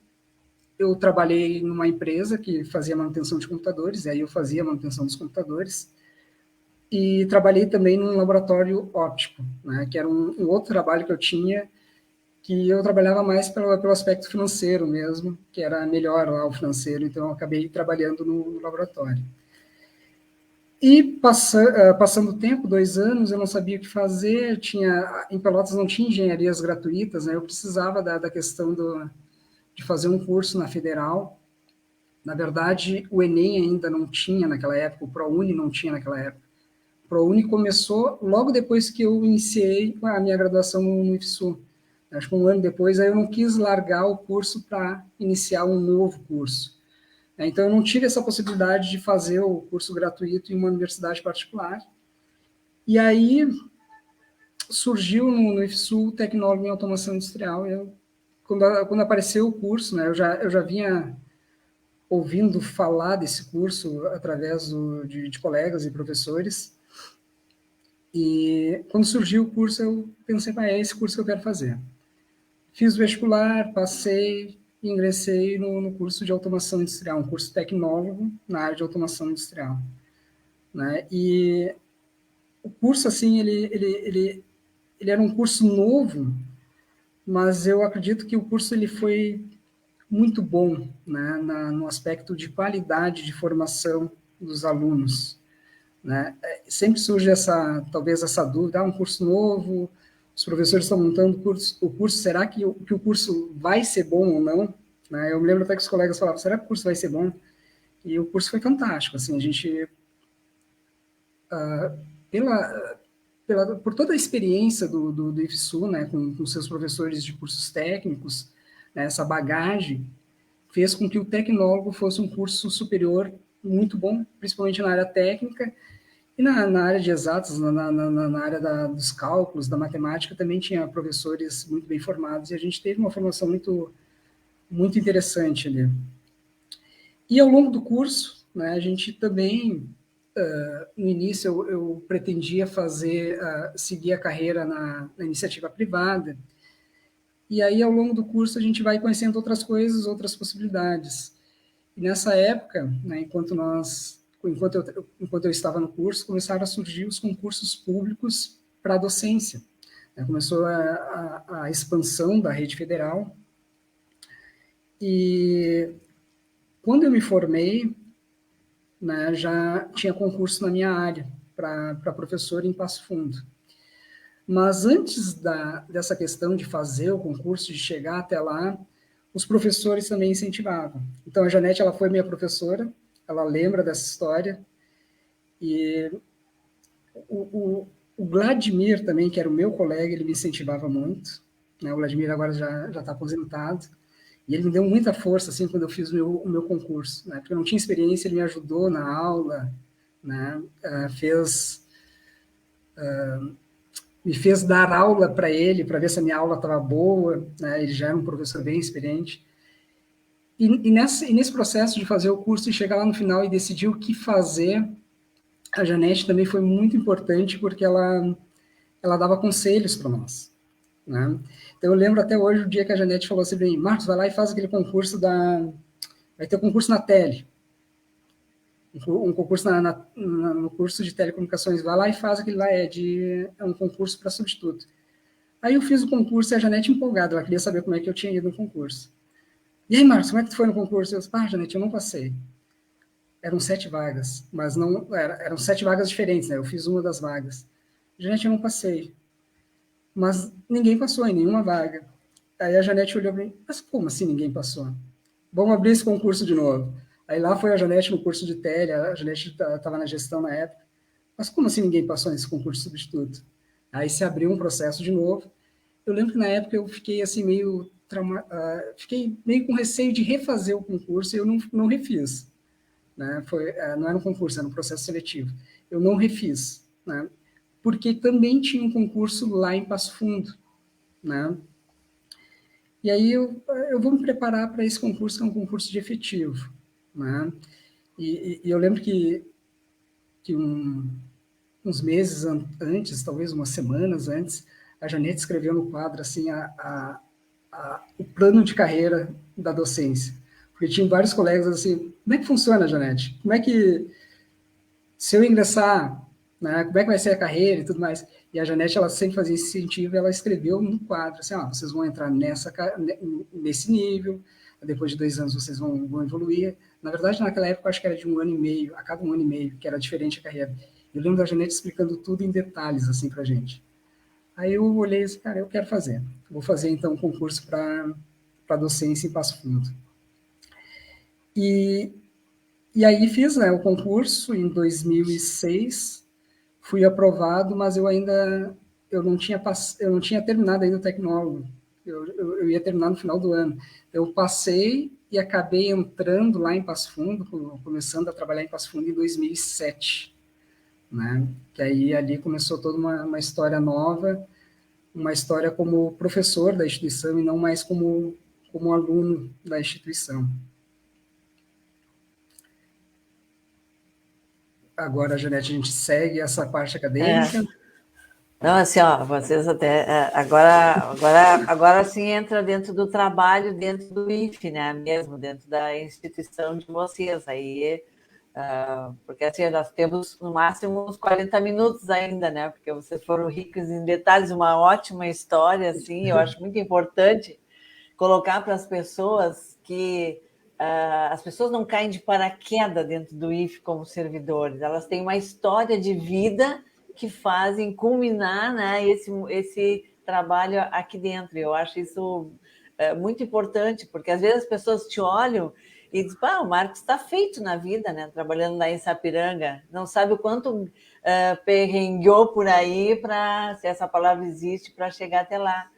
trabalhei numa empresa que fazia manutenção de computadores, e aí eu fazia a manutenção dos computadores, e trabalhei também num laboratório óptico, né? Que era um outro trabalho que eu tinha, que eu trabalhava mais pelo aspecto financeiro mesmo, que era melhor lá o financeiro, então eu acabei trabalhando no laboratório. E passando o tempo, 2 anos, eu não sabia o que fazer, em Pelotas não tinha engenharias gratuitas, né? Eu precisava da questão de fazer um curso na Federal. Na verdade, o Enem ainda não tinha naquela época, o ProUni não tinha naquela época. O ProUni começou logo depois que eu iniciei a minha graduação no IFSU. Acho que 1 ano depois, aí eu não quis largar o curso para iniciar um novo curso. Então, eu não tive essa possibilidade de fazer o curso gratuito em uma universidade particular. E aí, surgiu no IFSU tecnólogo em automação industrial. Quando apareceu o curso, né, eu já vinha ouvindo falar desse curso através de colegas e professores, e quando surgiu o curso, eu pensei, é esse curso que eu quero fazer. Fiz o vestibular, passei e ingressei no curso de automação industrial, um curso tecnólogo na área de automação industrial. Né? E o curso, assim, ele era um curso novo, mas eu acredito que o curso ele foi muito bom, né, no aspecto de qualidade de formação dos alunos. Né? Sempre surge talvez essa dúvida, um curso novo, os professores estão montando o curso, será que o curso vai ser bom ou não? Né? Eu me lembro até que os colegas falavam, será que o curso vai ser bom? E o curso foi fantástico, assim, a gente, por toda a experiência do IFSU, né, com seus professores de cursos técnicos, né, essa bagagem, fez com que o tecnólogo fosse um curso superior muito bom, principalmente na área técnica, e na área de exatas, na área dos cálculos, da matemática, também tinha professores muito bem formados, e a gente teve uma formação muito interessante ali. E ao longo do curso, né, a gente também, no início, eu pretendia seguir a carreira na iniciativa privada, e aí ao longo do curso a gente vai conhecendo outras coisas, outras possibilidades. E nessa época, né, enquanto eu estava no curso, começaram a surgir os concursos públicos para a docência. Né, começou a expansão da rede federal. E quando eu me formei, né, já tinha concurso na minha área, para professor em Passo Fundo. Mas antes dessa questão de fazer o concurso, de chegar até lá, os professores também incentivavam. Então, a Janete, ela foi minha professora, ela lembra dessa história, e o Vladimir também, que era o meu colega, ele me incentivava muito, né? O Vladimir agora já está aposentado, e ele me deu muita força, assim, quando eu fiz o meu concurso, né? Porque eu não tinha experiência, ele me ajudou na aula, né? Me fez dar aula para ele, para ver se a minha aula estava boa, né? Ele já era um professor bem experiente. E nesse processo de fazer o curso e chegar lá no final e decidir o que fazer, a Janete também foi muito importante, porque ela dava conselhos para nós. Né? Então, eu lembro até hoje o dia que a Janete falou assim para mim, Marcos, vai lá e faz aquele concurso vai ter um concurso na Tele, um concurso no curso de telecomunicações, vai lá e faz aquele lá, é um concurso para substituto. Aí eu fiz o concurso e a Janete empolgada, ela queria saber como é que eu tinha ido no concurso. E aí, Marcos, como é que tu foi no concurso? Eu disse, Janete, eu não passei. Eram 7 vagas, mas não eram 7 vagas diferentes, né? Eu fiz uma das vagas. Janete, eu não passei. Mas ninguém passou em nenhuma vaga. Aí a Janete olhou para mim, mas como assim ninguém passou? Vamos abrir esse concurso de novo. Aí lá foi a Janete no curso de tele, a Janete estava na gestão na época. Mas como assim ninguém passou nesse concurso substituto? Aí se abriu um processo de novo. Eu lembro que na época eu fiquei assim fiquei meio com receio de refazer o concurso e eu não refiz. Né? Não era um concurso, era um processo seletivo. Eu não refiz, né? Porque também tinha um concurso lá em Passo Fundo. Né? E aí eu vou me preparar para esse concurso, que é um concurso de efetivo. Né? E eu lembro que uns meses antes, talvez umas semanas antes, a Janete escreveu no quadro assim, o plano de carreira da docência. Porque tinham vários colegas assim, como é que funciona, Janete? Como é que, se eu ingressar, né, como é que vai ser a carreira e tudo mais? E a Janete, ela sempre fazia esse incentivo, ela escreveu no quadro, assim, vocês vão entrar nesse nível, depois de 2 anos vocês vão evoluir. Na verdade, naquela época, eu acho que era de 1 ano e meio, a cada 1 ano e meio, que era diferente a carreira. Eu lembro da Janete explicando tudo em detalhes, assim, pra gente. Aí eu olhei e disse, cara, eu quero fazer. Vou fazer, então, um concurso para docência em Passo Fundo. E aí fiz, né, o concurso em 2006, fui aprovado, mas eu não tinha terminado ainda o tecnólogo. Eu ia terminar no final do ano. Eu passei e acabei entrando lá em Passo Fundo, começando a trabalhar em Passo Fundo em 2007. Né? Que aí ali começou toda uma história nova, uma história como professor da instituição e não mais como aluno da instituição. Agora, Janete, a gente segue essa parte acadêmica. Não, assim, ó, vocês até agora sim entra dentro do trabalho, dentro do IFE, né? Mesmo dentro da instituição de vocês. Aí, porque assim, nós temos no máximo uns 40 minutos ainda, né? Porque vocês foram ricos em detalhes, uma ótima história, assim, eu acho muito importante colocar para as pessoas que as pessoas não caem de paraquedas dentro do IFE como servidores, elas têm uma história de vida que fazem culminar, né, esse trabalho aqui dentro. Eu acho isso muito importante, porque às vezes as pessoas te olham e dizem, o Marcos está feito na vida, né, trabalhando lá em Sapiranga, não sabe o quanto perrengueou por aí, se essa palavra existe, para chegar até lá.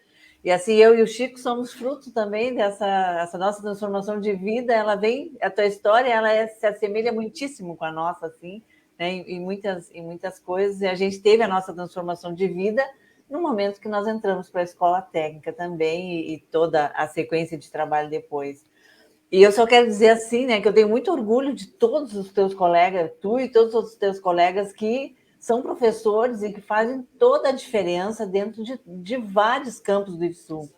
E assim, eu e o Chico somos fruto também dessa nossa transformação de vida. Ela vem, a tua história, se assemelha muitíssimo com a nossa, assim, né, em muitas coisas. E a gente teve a nossa transformação de vida no momento que nós entramos para a escola técnica também e toda a sequência de trabalho depois. E eu só quero dizer assim, né, que eu tenho muito orgulho de todos os teus colegas, tu e todos os teus colegas que são professores e que fazem toda a diferença dentro de vários campos do IFSU.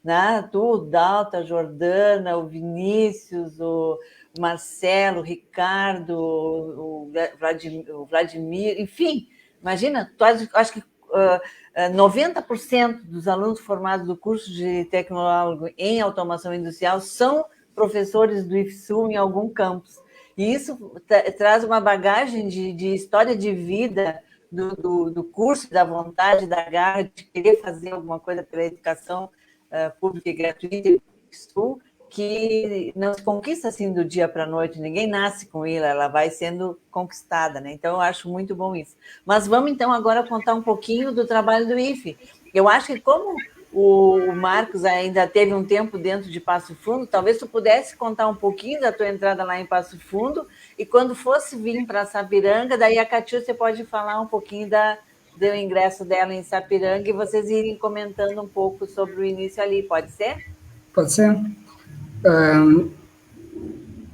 Né? Tu, o Dalta, a Jordana, o Vinícius, o Marcelo, o Ricardo, o Vladimir, enfim, imagina, acho que 90% dos alunos formados do curso de tecnólogo em automação industrial são professores do IFSU em algum campus. E isso traz uma bagagem de história de vida do curso, da vontade, da garra, de querer fazer alguma coisa pela educação pública e gratuita do IFSU, que não se conquista assim do dia para a noite, ninguém nasce com ela vai sendo conquistada, né? Então, eu acho muito bom isso. Mas vamos, então, agora contar um pouquinho do trabalho do IFE. Eu acho que como o Marcos ainda teve um tempo dentro de Passo Fundo, talvez tu pudesse contar um pouquinho da tua entrada lá em Passo Fundo, e quando fosse vir para Sapiranga, daí a Catiúcia pode falar um pouquinho do ingresso dela em Sapiranga e vocês irem comentando um pouco sobre o início ali, pode ser? Pode ser.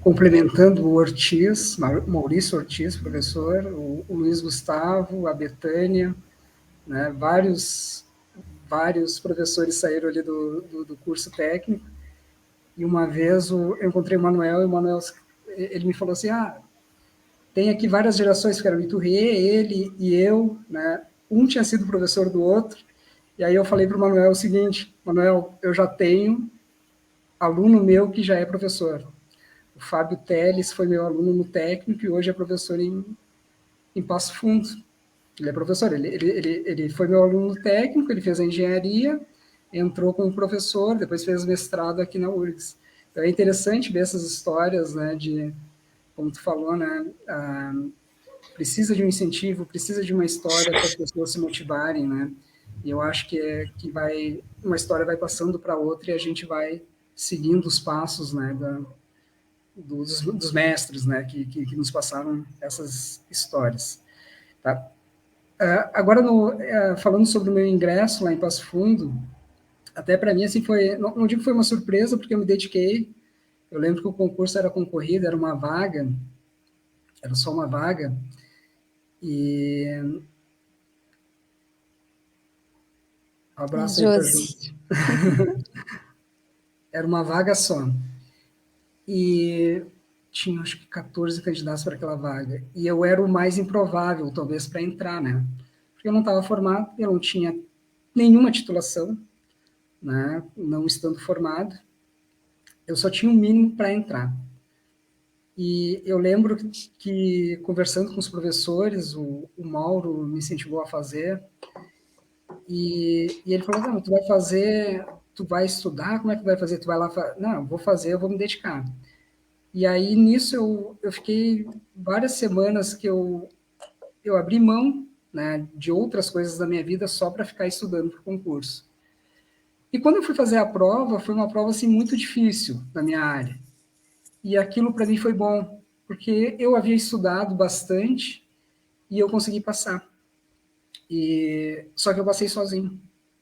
Complementando o Ortiz, Maurício Ortiz, professor, o Luiz Gustavo, a Betânia, né, vários professores saíram ali do curso técnico, e uma vez eu encontrei o Manuel, e o Manuel, ele me falou assim, tem aqui várias gerações, que eram o Iturré, ele e eu, né, um tinha sido professor do outro, e aí eu falei para o Manuel o seguinte, Manuel, eu já tenho aluno meu que já é professor. O Fábio Teles foi meu aluno no técnico e hoje é professor em Passo Fundo. Ele é professor, ele foi meu aluno técnico, ele fez a engenharia, entrou como professor, depois fez mestrado aqui na URGS. Então é interessante ver essas histórias, né, como tu falou, né, precisa de um incentivo, precisa de uma história para as pessoas se motivarem, né, e eu acho que uma história vai passando para outra e a gente vai seguindo os passos, né, dos mestres, né, que nos passaram essas histórias. Tá? Agora, falando sobre o meu ingresso lá em Passo Fundo, até para mim, assim, não digo que foi uma surpresa, porque eu me dediquei. Eu lembro que o concurso era concorrido, era uma vaga, era só uma vaga, e... Um abraço aí para a Josi. Era uma vaga só. E tinha, acho que 14 candidatos para aquela vaga. E eu era o mais improvável, talvez, para entrar, né? Porque eu não estava formado, eu não tinha nenhuma titulação, né? Não estando formado. Eu só tinha o mínimo para entrar. E eu lembro que, conversando com os professores, o Mauro me incentivou a fazer, e ele falou, não, tu vai estudar, como é que tu vai fazer? Tu vai lá, não, eu vou fazer, eu vou me dedicar. E aí, nisso, eu fiquei várias semanas que eu abri mão, né, de outras coisas da minha vida só para ficar estudando para o concurso. E quando eu fui fazer a prova, foi uma prova assim, muito difícil na minha área. E aquilo para mim foi bom, porque eu havia estudado bastante e eu consegui passar. Só que eu passei sozinho.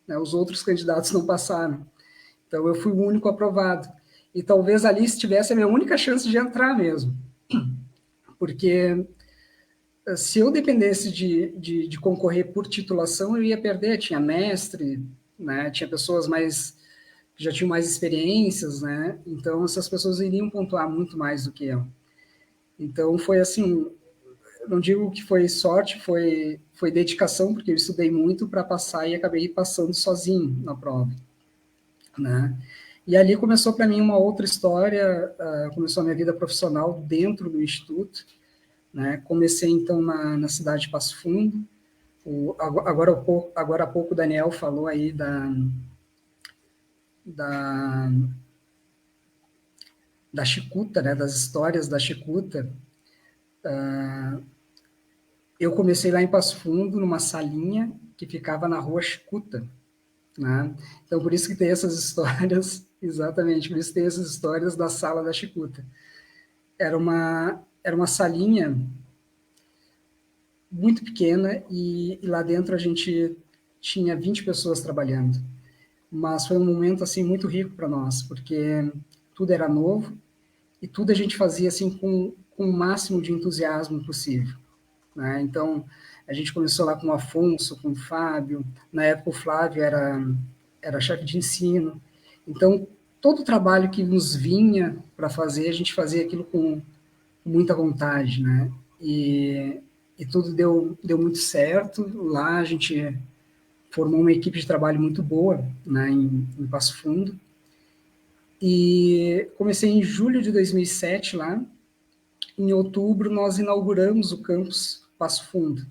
né? Os outros candidatos não passaram. Então, eu fui o único aprovado. E talvez ali estivesse a minha única chance de entrar mesmo. Porque se eu dependesse de concorrer por titulação, eu ia perder. Tinha mestre, né? Tinha pessoas que já tinham mais experiências, né? Então, essas pessoas iriam pontuar muito mais do que eu. Então, foi assim, eu não digo que foi sorte, foi dedicação, porque eu estudei muito para passar e acabei passando sozinho na prova, né? E ali começou para mim uma outra história, começou a minha vida profissional dentro do Instituto, né? Comecei, então, na cidade de Passo Fundo. Agora há pouco o Daniel falou aí da Chicuta, né? Das histórias da Chicuta. Eu comecei lá em Passo Fundo, numa salinha que ficava na rua Chicuta, né? Então, por isso que tem essas histórias, exatamente, por isso que tem essas histórias da sala da Chicuta. Era uma salinha muito pequena e lá dentro a gente tinha 20 pessoas trabalhando. Mas foi um momento assim muito rico para nós, porque tudo era novo e tudo a gente fazia assim com o máximo de entusiasmo possível, né? Então, a gente começou lá com o Afonso, com o Fábio. Na época o Flávio era chefe de ensino. Então, todo o trabalho que nos vinha para fazer, a gente fazia aquilo com muita vontade, né? E tudo deu muito certo. Lá a gente formou uma equipe de trabalho muito boa, né, em Passo Fundo. E comecei em julho de 2007 lá. Em outubro, nós inauguramos o campus Passo Fundo.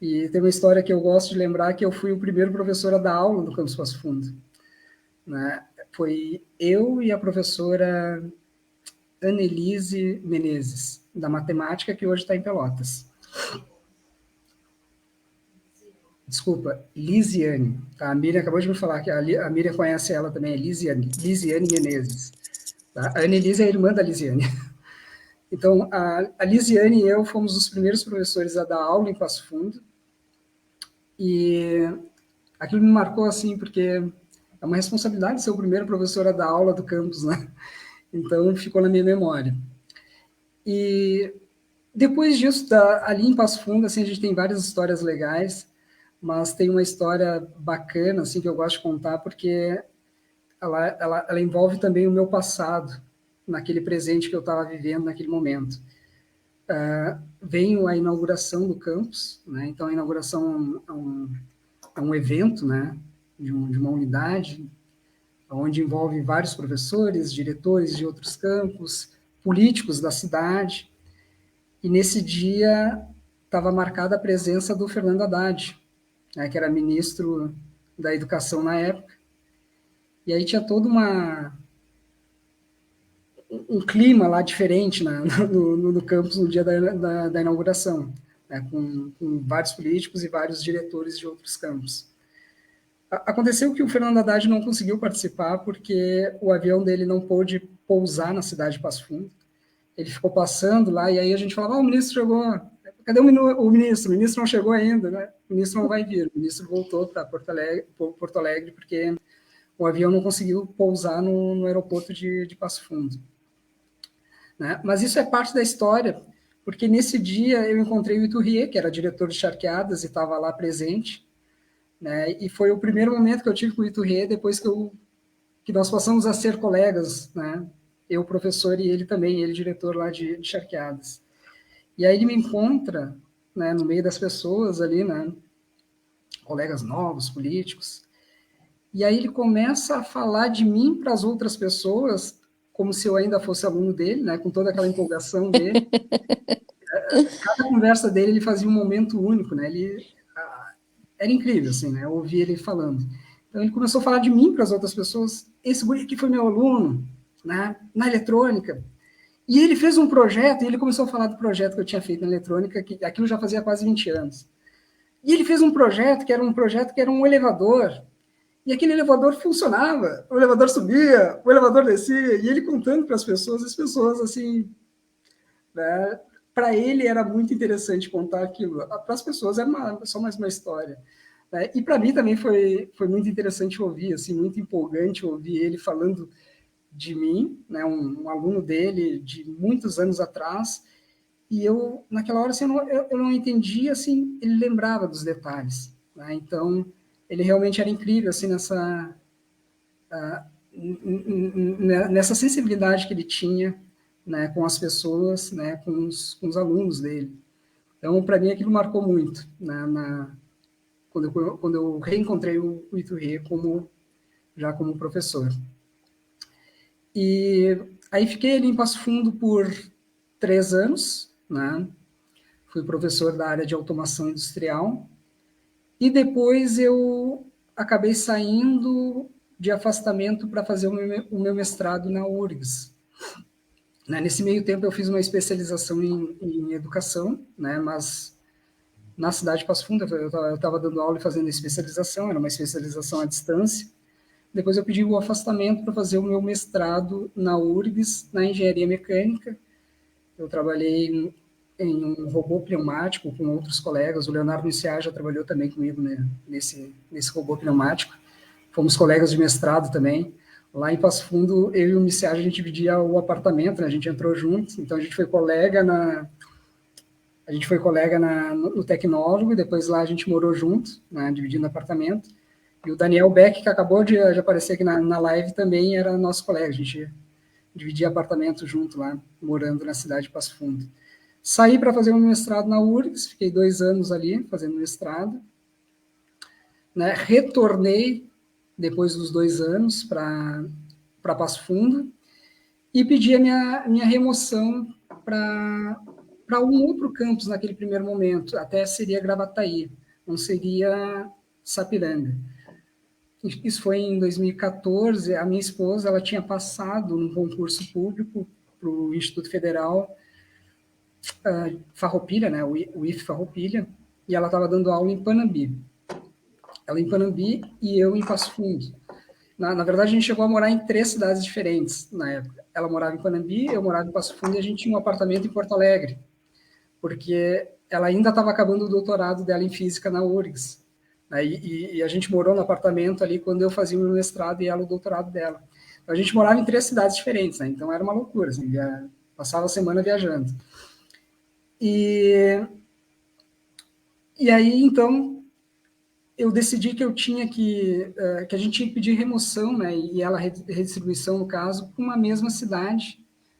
E tem uma história que eu gosto de lembrar, que eu fui o primeiro professor a dar aula no campus Passo Fundo, né? Foi eu e a professora Annelise Menezes, da matemática, que hoje está em Pelotas. Desculpa, Lisiane. Tá? A Miriam acabou de me falar que a Miriam conhece ela também, é Lisiane Menezes. Tá? A Annelise é a irmã da Lisiane. Então, a Lisiane e eu fomos os primeiros professores a dar aula em Passo Fundo, e aquilo me marcou assim, porque é uma responsabilidade ser o primeiro professor a dar aula do campus, né? Então, ficou na minha memória. E depois disso, ali em Passo Fundo, assim, a gente tem várias histórias legais, mas tem uma história bacana, assim, que eu gosto de contar, porque ela envolve também o meu passado, naquele presente que eu estava vivendo naquele momento. Veio a inauguração do campus, né? Então a inauguração é um evento, né? De uma unidade, onde envolve vários professores, diretores de outros campos, políticos da cidade, e nesse dia estava marcada a presença do Fernando Haddad, né? Que era ministro da Educação na época, e aí tinha todo um clima lá diferente no campus no dia da inauguração, né, com vários políticos e vários diretores de outros campos. Aconteceu que o Fernando Haddad não conseguiu participar porque o avião dele não pôde pousar na cidade de Passo Fundo. Ele ficou passando lá e aí a gente falava, o ministro chegou, cadê o ministro? O ministro não chegou ainda, né? O ministro não vai vir. O ministro voltou para Porto Alegre porque o avião não conseguiu pousar no aeroporto de Passo Fundo. Né? Mas isso é parte da história, porque nesse dia eu encontrei o Iturrié, que era diretor de Charqueadas e estava lá presente, né? E foi o primeiro momento que eu tive com o Iturrié depois que nós passamos a ser colegas, né? Eu, professor, e ele também, ele diretor lá de Charqueadas. E aí ele me encontra, né, no meio das pessoas ali, né, colegas novos, políticos, e aí ele começa a falar de mim para as outras pessoas, como se eu ainda fosse aluno dele, né, com toda aquela empolgação dele. Cada conversa dele, ele fazia um momento único, né, era incrível, assim, né, eu ouvia ele falando. Então ele começou a falar de mim para as outras pessoas, esse guri aqui foi meu aluno, né, na eletrônica, e ele fez um projeto, e ele começou a falar do projeto que eu tinha feito na eletrônica, que aquilo já fazia quase 20 anos. E ele fez um projeto que era um elevador, e aquele elevador funcionava, o elevador subia, o elevador descia, e ele contando para as pessoas, assim, né, para ele era muito interessante contar aquilo. Para as pessoas era só mais uma história. E para mim também foi muito interessante ouvir, assim, muito empolgante ouvir ele falando de mim, né, um aluno dele de muitos anos atrás, e eu, naquela hora, assim, eu não entendia, assim, ele lembrava dos detalhes, né? Então, ele realmente era incrível, assim, nessa sensibilidade que ele tinha, né, com as pessoas, né, com os alunos dele. Então, para mim, aquilo marcou muito, né, quando eu reencontrei o Iturré já como professor. E aí fiquei ali em Passo Fundo por 3 anos, né? Fui professor da área de automação industrial. E depois eu acabei saindo de afastamento para fazer o meu mestrado na URGS. Nesse meio tempo eu fiz uma especialização em educação, né? Mas na cidade de Passo Fundo eu estava dando aula e fazendo especialização, era uma especialização à distância. Depois eu pedi o afastamento para fazer o meu mestrado na URGS, na engenharia mecânica. Eu trabalhei em um robô pneumático com outros colegas. O Leonardo Miciar já trabalhou também comigo, né, nesse robô pneumático. Fomos colegas de mestrado também. Lá em Passo Fundo, eu e o Miciar, a gente dividia o apartamento, né, a gente entrou junto, então a gente foi colega no tecnólogo, e depois lá a gente morou junto, né, dividindo apartamento. E o Daniel Beck, que acabou de aparecer aqui na live, também era nosso colega. A gente dividia apartamento junto lá, morando na cidade de Passo Fundo. Saí para fazer um mestrado na URGS, fiquei 2 anos ali fazendo mestrado. Né? Retornei, depois dos 2 anos, para Passo Fundo e pedi a minha remoção para um outro campus naquele primeiro momento, até seria Gravataí, não seria Sapiranga. Isso foi em 2014. A minha esposa, ela tinha passado num concurso público para o Instituto Federal Farroupilha, né, o IF Farroupilha, e ela estava dando aula em Panambi. Ela em Panambi e eu em Passo Fundo. Na verdade, a gente chegou a morar em 3 cidades diferentes na época. Ela morava em Panambi, eu morava em Passo Fundo, e a gente tinha um apartamento em Porto Alegre, porque ela ainda estava acabando o doutorado dela em física na URGS. E a gente morou no apartamento ali quando eu fazia o meu mestrado e ela o doutorado dela. Então, a gente morava em 3 cidades diferentes, né? Então era uma loucura, assim, passava a semana viajando. E aí, então, eu decidi que eu tinha que a gente tinha que pedir remoção, né? E ela redistribuição, no caso, para uma mesma cidade,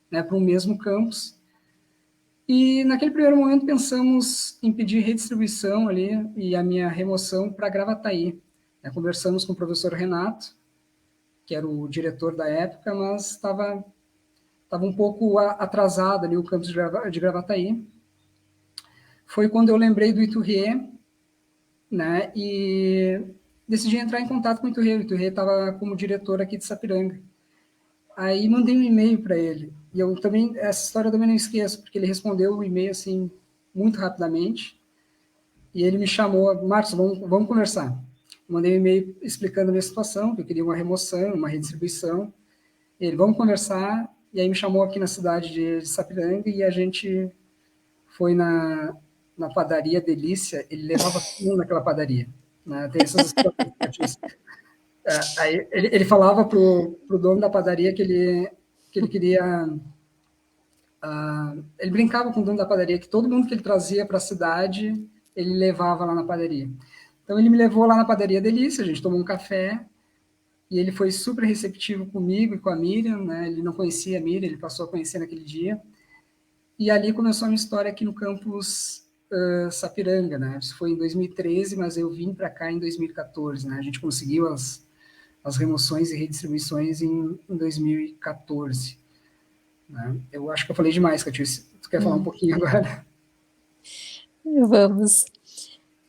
né? Para um mesmo campus. E naquele primeiro momento pensamos em pedir redistribuição ali e a minha remoção para Gravataí. Conversamos com o professor Renato, que era o diretor da época, mas estava um pouco atrasado ali o campus de Gravataí. Foi quando eu lembrei do Iturré, né, e decidi entrar em contato com o Iturré. O Iturré estava como diretor aqui de Sapiranga. Aí mandei um e-mail para ele. E eu também, essa história eu também não esqueço, porque ele respondeu o e-mail assim, muito rapidamente. E ele me chamou, Marcos, vamos conversar. Eu mandei um e-mail explicando a minha situação, que eu queria uma remoção, uma redistribuição. Ele, vamos conversar. E aí me chamou aqui na cidade de Sapiranga e a gente foi na padaria Delícia. Ele levava tudo naquela padaria. Né? Tem essas histórias. Aí ele falava pro dono da padaria que ele queria... ele brincava com o dono da padaria que todo mundo que ele trazia para a cidade, ele levava lá na padaria. Então, ele me levou lá na padaria Delícia, a gente tomou um café, e ele foi super receptivo comigo e com a Miriam, né? Ele não conhecia a Miriam, ele passou a conhecer naquele dia. E ali começou a minha história aqui no campus Sapiranga, né? Isso foi em 2013, mas eu vim para cá em 2014, né? A gente conseguiu as remoções e redistribuições em 2014. Né? Eu acho que eu falei demais, Catiúcia. Tu quer falar um pouquinho agora? Vamos.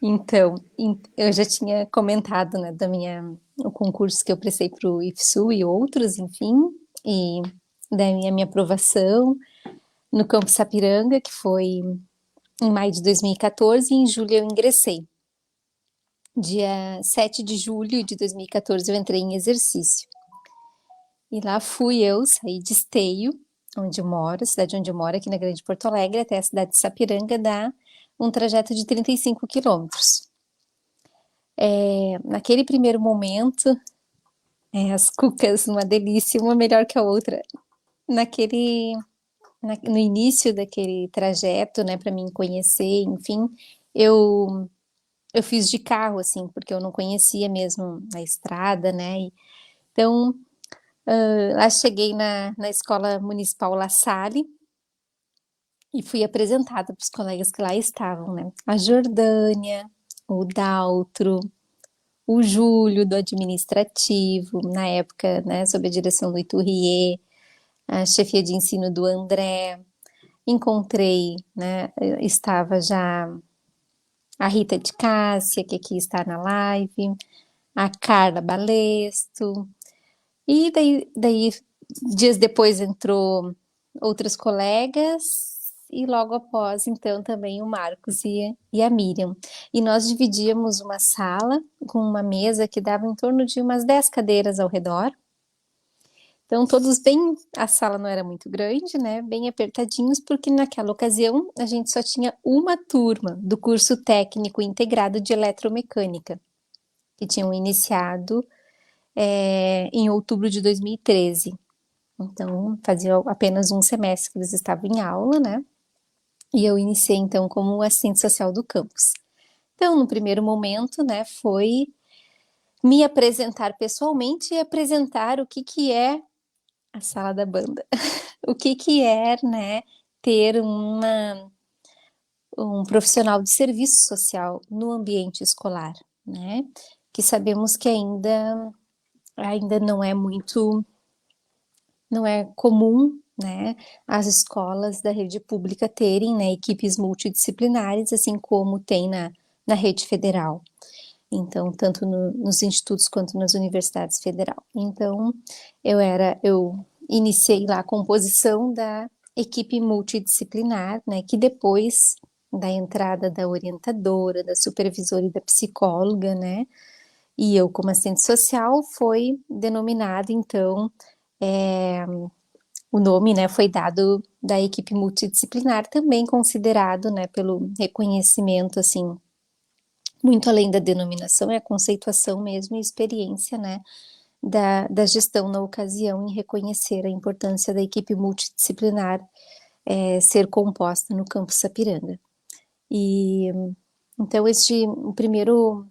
Então, eu já tinha comentado, né, o concurso que eu prestei para o IFSU e outros, enfim, e da minha aprovação no Campus Sapiranga, que foi em maio de 2014, e em julho eu ingressei. Dia 7 de julho de 2014 eu entrei em exercício. E lá saí de Esteio, onde eu moro, a cidade onde eu moro, aqui na Grande Porto Alegre, até a cidade de Sapiranga, dá um trajeto de 35 quilômetros. Naquele primeiro momento, as cucas, uma delícia, uma melhor que a outra. No início daquele trajeto, né, para mim conhecer, enfim, eu fiz de carro, assim, porque eu não conhecia mesmo a estrada, né? Então, lá cheguei na Escola Municipal La Salle e fui apresentada para os colegas que lá estavam, né? A Jordânia, o Daltro, o Júlio do administrativo, na época, né, sob a direção do Iturrier, a chefia de ensino do André. Encontrei, né, estava já a Rita de Cássia, que aqui está na live, a Carla Balesto, e daí dias depois entrou outros colegas, e logo após, então, também o Marcos e a Miriam. E nós dividíamos uma sala com uma mesa que dava em torno de umas 10 cadeiras ao redor. Então, todos bem. A sala não era muito grande, né? Bem apertadinhos, porque naquela ocasião a gente só tinha uma turma do curso técnico integrado de eletromecânica, que tinham iniciado em outubro de 2013. Então, fazia apenas um semestre que eles estavam em aula, né? E eu iniciei, então, como assistente social do campus. Então, no primeiro momento, né, foi me apresentar pessoalmente e apresentar o que é a sala da banda. O que é, né, ter um profissional de serviço social no ambiente escolar, né? Que sabemos que ainda não é comum, né, as escolas da rede pública terem, né, equipes multidisciplinares, assim como tem na rede federal. Então, tanto nos institutos quanto nas universidades federais. Então, eu iniciei lá a composição da equipe multidisciplinar, né, que depois da entrada da orientadora, da supervisora e da psicóloga, né, e eu como assistente social, foi denominado, então, o nome, né, foi dado da equipe multidisciplinar, também considerado, né, pelo reconhecimento, assim, muito além da denominação, é a conceituação mesmo e experiência, né, da gestão na ocasião em reconhecer a importância da equipe multidisciplinar ser composta no campus Sapiranga. E então o primeiro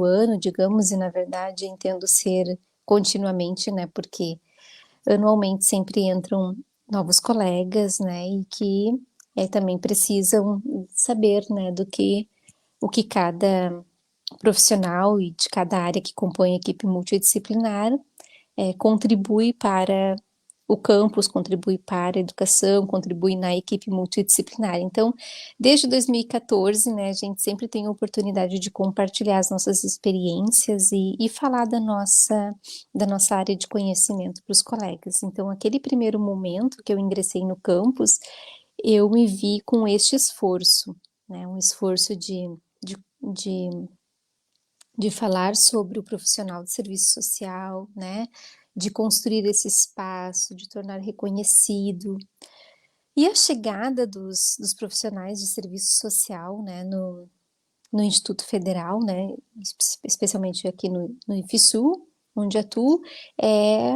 ano, digamos, e na verdade entendo ser continuamente, né, porque anualmente sempre entram novos colegas, né, e que também precisam saber, né, o que cada profissional e de cada área que compõe a equipe multidisciplinar contribui para o campus, contribui para a educação, contribui na equipe multidisciplinar. Então, desde 2014, né, a gente sempre tem a oportunidade de compartilhar as nossas experiências e falar da nossa área de conhecimento para os colegas. Então, aquele primeiro momento que eu ingressei no campus, eu me vi com este esforço, né, um esforço de falar sobre o profissional de serviço social, né, de construir esse espaço, de tornar reconhecido. E a chegada dos profissionais de serviço social, né, no Instituto Federal, né, especialmente aqui no IFSU, onde atuo, é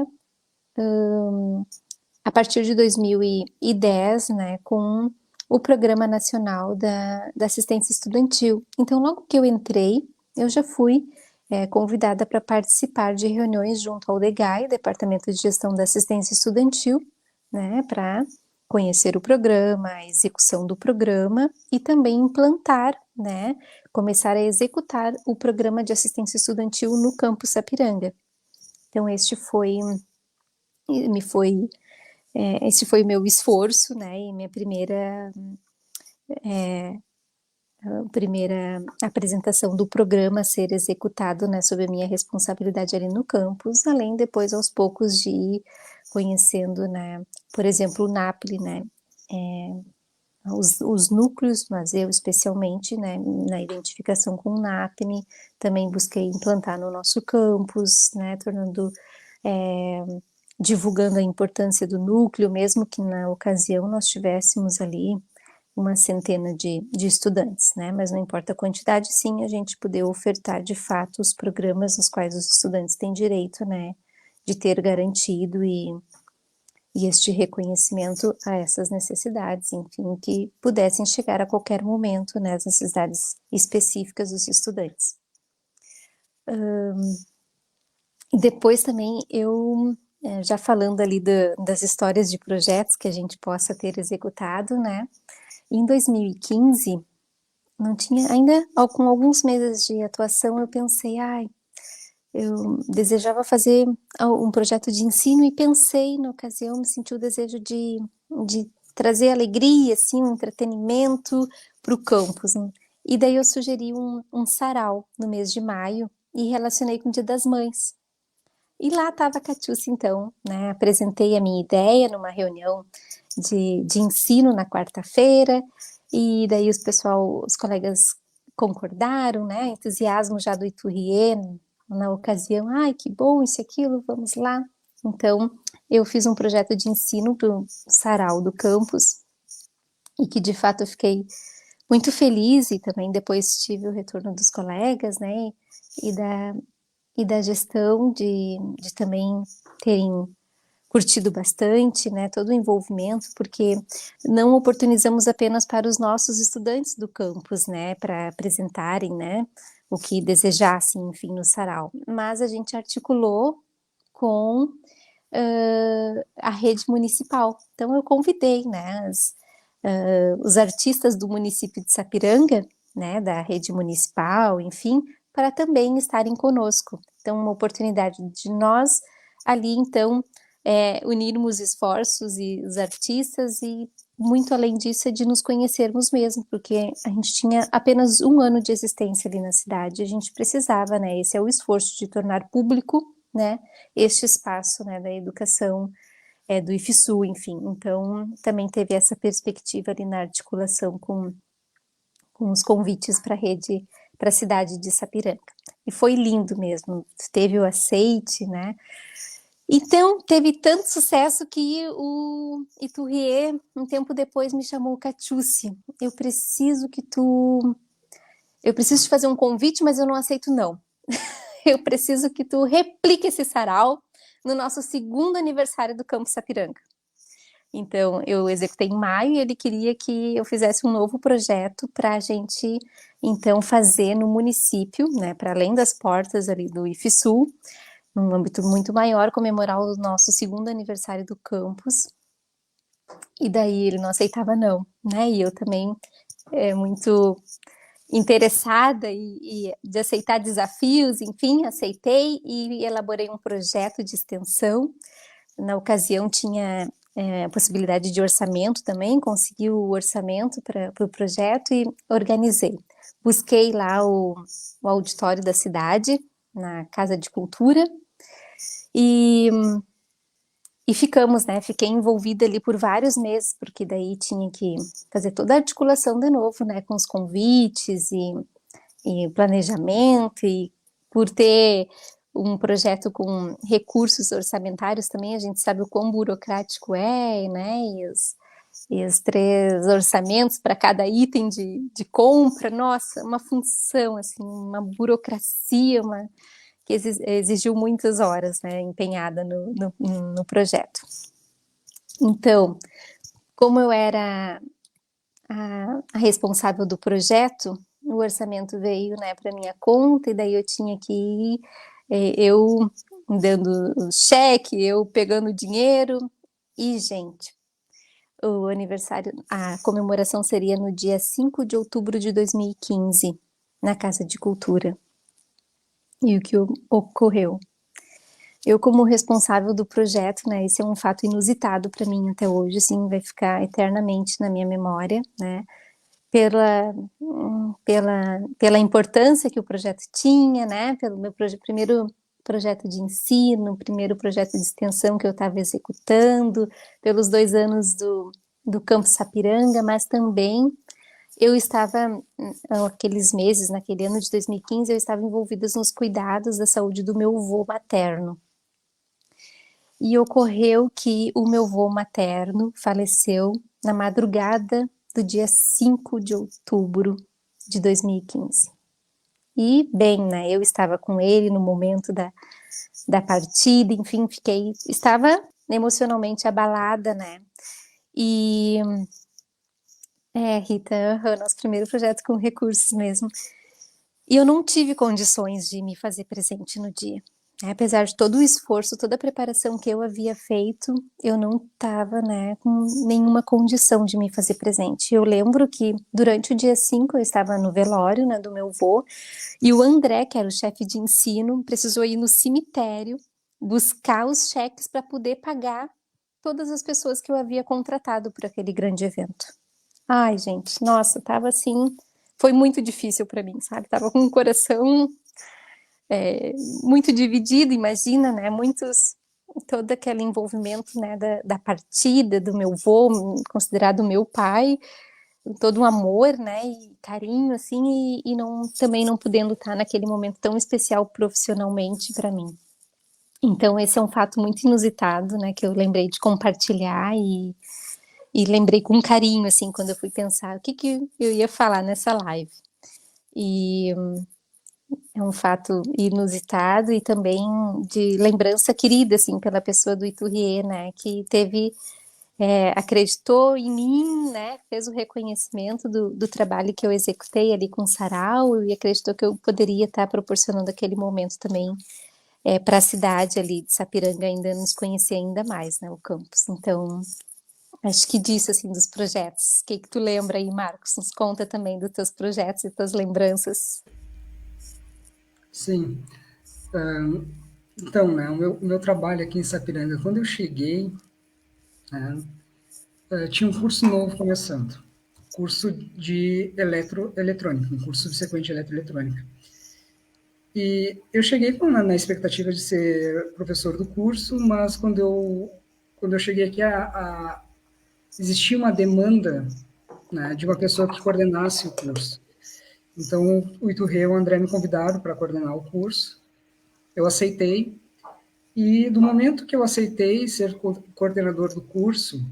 a partir de 2010, né, com o Programa Nacional da Assistência Estudantil. Então, logo que eu entrei, eu já fui convidada para participar de reuniões junto ao DEGAI, Departamento de Gestão da Assistência Estudantil, né, para conhecer o programa, a execução do programa e também implantar, né, começar a executar o programa de assistência estudantil no campus Sapiranga. Então, esse foi o meu esforço, né, e minha primeira apresentação do programa a ser executado, né, sob a minha responsabilidade ali no campus, além depois aos poucos de ir conhecendo, né, por exemplo, o NAPLE, né, os núcleos, mas eu especialmente, né, na identificação com o NAPNE, também busquei implantar no nosso campus, né, divulgando a importância do núcleo, mesmo que na ocasião nós tivéssemos ali uma centena de estudantes, né? Mas não importa a quantidade, sim, a gente poder ofertar de fato os programas nos quais os estudantes têm direito, né? De ter garantido e este reconhecimento a essas necessidades, enfim, que pudessem chegar a qualquer momento, né? As necessidades específicas dos estudantes. E depois também eu, já falando ali das histórias de projetos que a gente possa ter executado, né? Em 2015, não tinha ainda, com alguns meses de atuação, eu pensei, eu desejava fazer um projeto de ensino e pensei, na ocasião, me senti o desejo de trazer alegria, assim, um entretenimento para o campus, né? E daí eu sugeri um sarau no mês de maio e relacionei com o Dia das Mães. E lá estava a Catiúcia, então, né? Apresentei a minha ideia numa reunião de ensino na quarta-feira, e daí os colegas concordaram, né? Entusiasmo já do Iturrié na ocasião. Ai, que bom, isso e aquilo, vamos lá. Então, eu fiz um projeto de ensino para o sarau do campus, e que de fato eu fiquei muito feliz, e também depois tive o retorno dos colegas, né? E da gestão de também terem curtido bastante, né, todo o envolvimento, porque não oportunizamos apenas para os nossos estudantes do campus, né, para apresentarem, né, o que desejassem, enfim, no sarau, mas a gente articulou com a rede municipal. Então eu convidei, né, os artistas do município de Sapiranga, né, da rede municipal, enfim, para também estarem conosco. Então, uma oportunidade de nós ali, então, unirmos esforços e os artistas, e muito além disso é de nos conhecermos mesmo, porque a gente tinha apenas 1 ano de existência ali na cidade, a gente precisava, né, esse é o esforço de tornar público, né, este espaço, né, da educação, do IFSU, enfim. Então, também teve essa perspectiva ali na articulação com os convites para a rede, para a cidade de Sapiranga. E foi lindo mesmo, teve o aceite, né? Então, teve tanto sucesso que o Iturrié, um tempo depois, me chamou: Catiúcia, eu preciso te fazer um convite, mas eu não aceito não. Eu preciso que tu replique esse sarau no nosso 2º aniversário do Campo Sapiranga. Então, eu executei em maio e ele queria que eu fizesse um novo projeto para a gente, então, fazer no município, né, para além das portas ali do IFSU, num âmbito muito maior, comemorar o nosso 2º aniversário do campus. E daí ele não aceitava não, né, e eu também, muito interessada e de aceitar desafios, enfim, aceitei e elaborei um projeto de extensão. Na ocasião tinha a possibilidade de orçamento também, consegui o orçamento para o projeto e organizei. Busquei lá o auditório da cidade, na Casa de Cultura, e ficamos, né, fiquei envolvida ali por vários meses, porque daí tinha que fazer toda a articulação de novo, né, com os convites e planejamento, e por ter um projeto com recursos orçamentários também, a gente sabe o quão burocrático é, né, e os 3 orçamentos para cada item de compra, nossa, uma função, assim, uma burocracia, que exigiu muitas horas, né, empenhada no projeto. Então, como eu era a responsável do projeto, o orçamento veio, né, para minha conta, e daí eu tinha que ir, eu dando o cheque, eu pegando o dinheiro, e, gente, a comemoração seria no dia 5 de outubro de 2015, na Casa de Cultura. E o que ocorreu? Eu, como responsável do projeto, né, esse é um fato inusitado para mim até hoje, assim, vai ficar eternamente na minha memória, né, pela importância que o projeto tinha, né, pelo meu primeiro projeto de ensino, primeiro projeto de extensão que eu estava executando, pelos 2 anos do Campo Sapiranga, mas também eu estava, aqueles meses, naquele ano de 2015, eu estava envolvida nos cuidados da saúde do meu avô materno. E ocorreu que o meu avô materno faleceu na madrugada do dia 5 de outubro de 2015. E, bem, né, eu estava com ele no momento da partida, enfim, estava emocionalmente abalada, né? E, Rita, nosso primeiro projeto com recursos mesmo. E eu não tive condições de me fazer presente no dia. Apesar de todo o esforço, toda a preparação que eu havia feito, eu não estava, né, com nenhuma condição de me fazer presente. Eu lembro que durante o dia 5 eu estava no velório, né, do meu avô, e o André, que era o chefe de ensino, precisou ir no cemitério buscar os cheques para poder pagar todas as pessoas que eu havia contratado para aquele grande evento. Ai, gente, nossa, tava assim, foi muito difícil para mim, sabe? Tava com o coração muito dividido, imagina, né? Todo aquele envolvimento, né, da partida do meu avô, considerado meu pai, todo um amor, né, e carinho, assim, e também não podendo estar naquele momento tão especial profissionalmente para mim. Então, esse é um fato muito inusitado, né, que eu lembrei de compartilhar e lembrei com carinho, assim, quando eu fui pensar o que eu ia falar nessa live. E é um fato inusitado e também de lembrança querida, assim, pela pessoa do Iturrié, né, que acreditou em mim, né, fez o reconhecimento do trabalho que eu executei ali com o Sarau e acreditou que eu poderia estar proporcionando aquele momento também para a cidade ali de Sapiranga ainda nos conhecer ainda mais, né, o campus. Então, acho que disso, assim, dos projetos. O que tu lembra aí, Marcos? Nos conta também dos teus projetos e tuas lembranças. Sim. Então, né, o meu trabalho aqui em Sapiranga, quando eu cheguei, né, tinha um curso novo começando, curso de eletrônica, um curso subsequente de eletroeletrônica. E eu cheguei na expectativa de ser professor do curso, mas quando eu cheguei aqui, existia uma demanda, né, de uma pessoa que coordenasse o curso. Então, o Iturré e o André me convidaram para coordenar o curso. Eu aceitei. E do momento que eu aceitei ser coordenador do curso,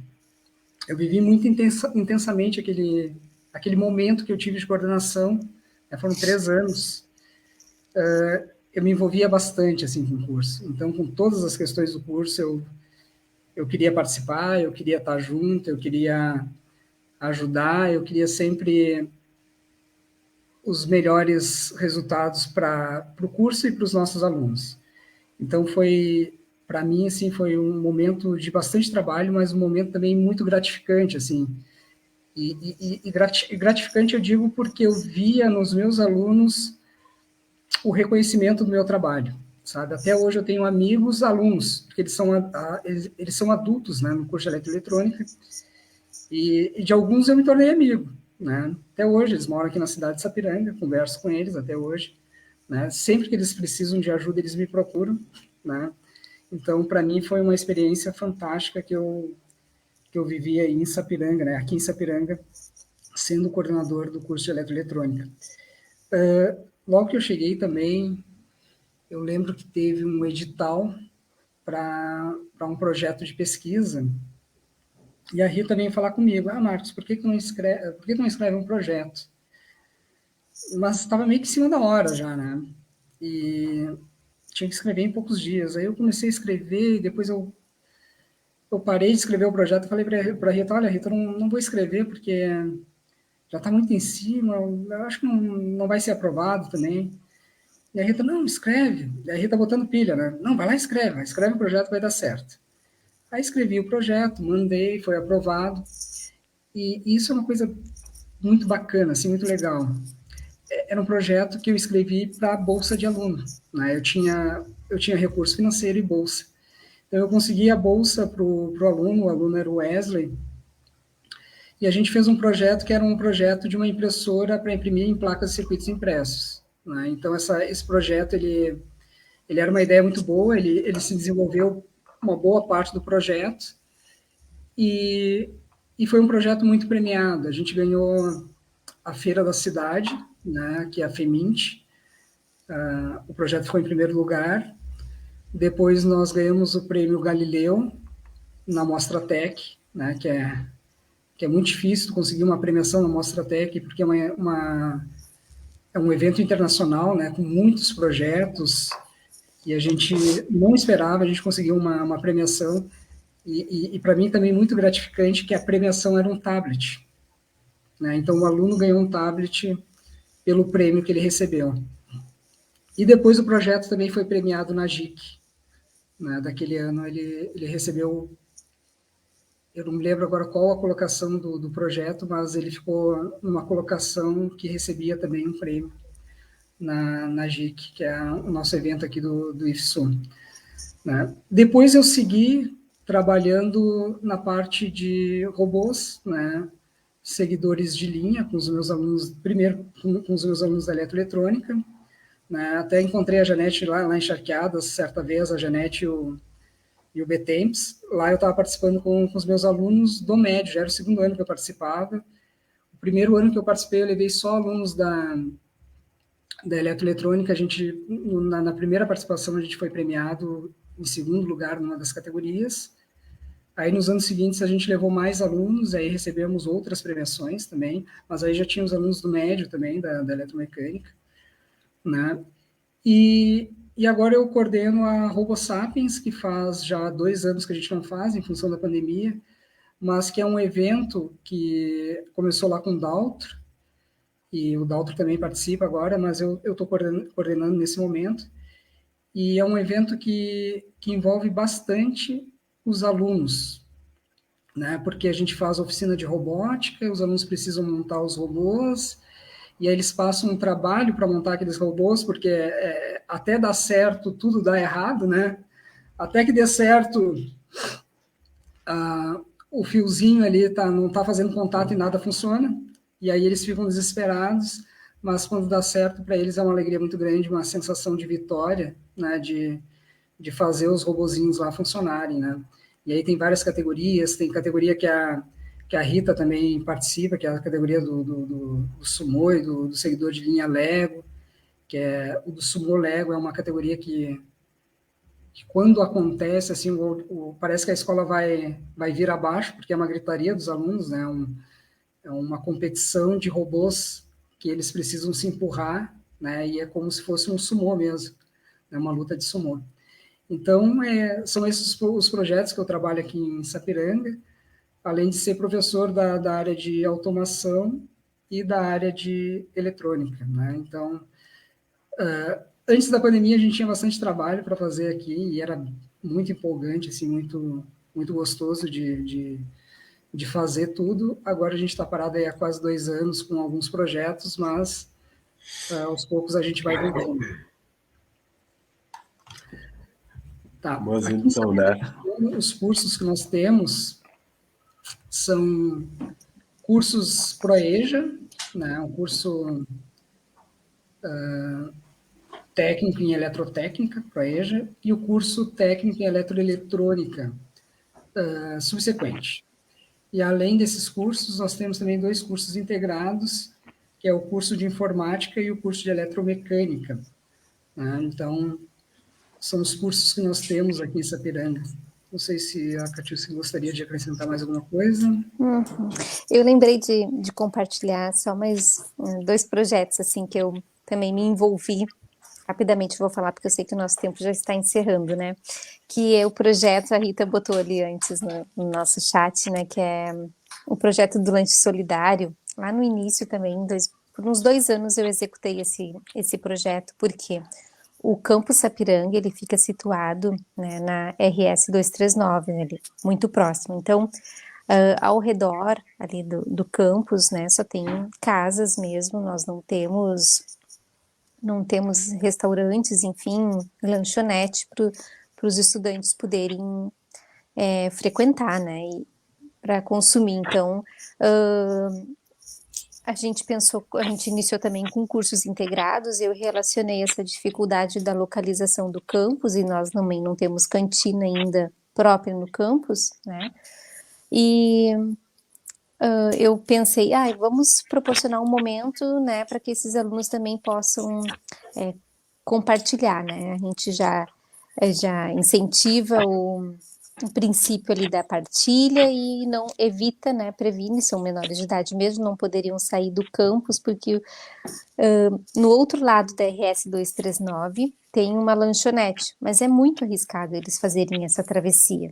eu vivi muito intensamente aquele momento que eu tive de coordenação. Foram 3 anos. Eu me envolvia bastante assim com o curso. Então, com todas as questões do curso, eu queria participar, eu queria estar junto, eu queria ajudar, eu queria sempre os melhores resultados para o curso e para os nossos alunos. Então, para mim, assim, foi um momento de bastante trabalho, mas um momento também muito gratificante, assim. E gratificante eu digo porque eu via nos meus alunos o reconhecimento do meu trabalho, sabe? Até hoje eu tenho amigos, alunos, porque eles são adultos, né, no curso de eletroeletrônica, e de alguns eu me tornei amigo, né? Até hoje, eles moram aqui na cidade de Sapiranga, converso com eles até hoje, né? Sempre que eles precisam de ajuda, eles me procuram, né? Então, para mim, foi uma experiência fantástica que eu vivi aí em Sapiranga, né? Aqui em Sapiranga, sendo coordenador do curso de eletroeletrônica. Logo que eu cheguei também, eu lembro que teve um edital para um projeto de pesquisa, e a Rita veio falar comigo, Marcos, por que não escreve um projeto? Mas estava meio que em cima da hora já, né? E tinha que escrever em poucos dias. Aí eu comecei a escrever, e depois eu parei de escrever o projeto e falei para a Rita, olha, Rita, não vou escrever porque já está muito em cima, eu acho que não vai ser aprovado também. E a Rita, não, escreve. E a Rita botando pilha, né? Não, vai lá e escreve o projeto, vai dar certo. Aí escrevi o projeto, mandei, foi aprovado. E isso é uma coisa muito bacana, assim, muito legal. Era um projeto que eu escrevi para a bolsa de aluno, né? Eu tinha recurso financeiro e bolsa. Então, eu consegui a bolsa para o aluno era o Wesley, e a gente fez um projeto que era um projeto de uma impressora para imprimir em placas de circuitos impressos, né? Então, esse projeto, ele era uma ideia muito boa, ele se desenvolveu uma boa parte do projeto, e foi um projeto muito premiado. A gente ganhou a Feira da Cidade, né, que é a FEMINT. O projeto foi em primeiro lugar. Depois nós ganhamos o prêmio Galileu na Mostra Tech, né, que é que é muito difícil conseguir uma premiação na Mostratec, porque é um evento internacional, né, com muitos projetos, e a gente não esperava, a gente conseguiu uma premiação, e para mim também muito gratificante que a premiação era um tablet, né, então o aluno ganhou um tablet pelo prêmio que ele recebeu. E depois o projeto também foi premiado na JIC, né, daquele ano ele recebeu, eu não me lembro agora qual a colocação do projeto, mas ele ficou numa colocação que recebia também um prêmio na JIC, que é o nosso evento aqui do IFSU. Né? Depois eu segui trabalhando na parte de robôs, né? Seguidores de linha, com os meus alunos, primeiro com os meus alunos da eletroeletrônica, né? Até encontrei a Janete lá em Charqueadas, certa vez, a Janete e o BTEMPS. Lá eu estava participando com os meus alunos do médio, já era o segundo ano que eu participava. O primeiro ano que eu participei, eu levei só alunos da eletroeletrônica. A gente, na primeira participação, a gente foi premiado em segundo lugar numa das categorias. Aí, nos anos seguintes, a gente levou mais alunos, aí recebemos outras premiações também, mas aí já tinha os alunos do médio também, da eletromecânica, né? E agora eu coordeno a RoboSapiens, que faz já 2 anos que a gente não faz, em função da pandemia, mas que é um evento que começou lá com o Daltro, e o Daltro também participa agora, mas eu estou coordenando nesse momento, e é um evento que envolve bastante os alunos, né? Porque a gente faz oficina de robótica, os alunos precisam montar os robôs, e aí eles passam um trabalho para montar aqueles robôs, porque até dar certo, tudo dá errado, né? Até que dê certo, o fiozinho ali não está fazendo contato e nada funciona, e aí eles ficam desesperados, mas quando dá certo, para eles é uma alegria muito grande, uma sensação de vitória, né? De fazer os robozinhos lá funcionarem, né? E aí tem várias categorias, tem categoria que a Rita também participa, que é a categoria do Sumo e do seguidor de linha Lego, que é o do Sumo Lego, é uma categoria que quando acontece, assim, parece que a escola vai vir abaixo, porque é uma gritaria dos alunos, né? É uma competição de robôs que eles precisam se empurrar, né? E é como se fosse um sumô mesmo, né? Uma luta de sumô. Então, são esses os projetos que eu trabalho aqui em Sapiranga, além de ser professor da área de automação e da área de eletrônica, né? Então, antes da pandemia, a gente tinha bastante trabalho para fazer aqui e era muito empolgante, assim, muito, muito gostoso de fazer tudo. Agora a gente está parado aí há quase 2 anos com alguns projetos, mas aos poucos a gente vai voltando. Tá. Mas Aqui então, né? os cursos que nós temos são cursos ProEja, né? Um curso técnico em eletrotécnica, ProEja, e o curso técnico em eletroeletrônica, subsequente. E além desses cursos, nós temos também 2 cursos integrados, que é o curso de informática e o curso de eletromecânica, né? Então, são os cursos que nós temos aqui em Sapiranga. Não sei se a Catiúcia gostaria de acrescentar mais alguma coisa. Eu lembrei de compartilhar só mais 2 projetos assim que eu também me envolvi. Rapidamente vou falar, porque eu sei que o nosso tempo já está encerrando, né? Que é o projeto, a Rita botou ali antes no nosso chat, né? Que é o projeto do lanche solidário. Lá no início também, por uns 2 anos eu executei esse projeto, porque o Campus Sapiranga, ele fica situado, né, na RS 239, né, ali, muito próximo. Então, ao redor ali do campus, né, só tem casas mesmo, nós não temos restaurantes, enfim, lanchonete para os estudantes poderem frequentar, né, para consumir. Então, a gente iniciou também com cursos integrados, eu relacionei essa dificuldade da localização do campus, e nós também não temos cantina ainda própria no campus, né, e eu pensei, vamos proporcionar um momento, né, para que esses alunos também possam compartilhar, né, a gente já incentiva o princípio ali da partilha e não evita, né, previne, são menores de idade mesmo, não poderiam sair do campus, porque no outro lado da RS 239 tem uma lanchonete, mas é muito arriscado eles fazerem essa travessia.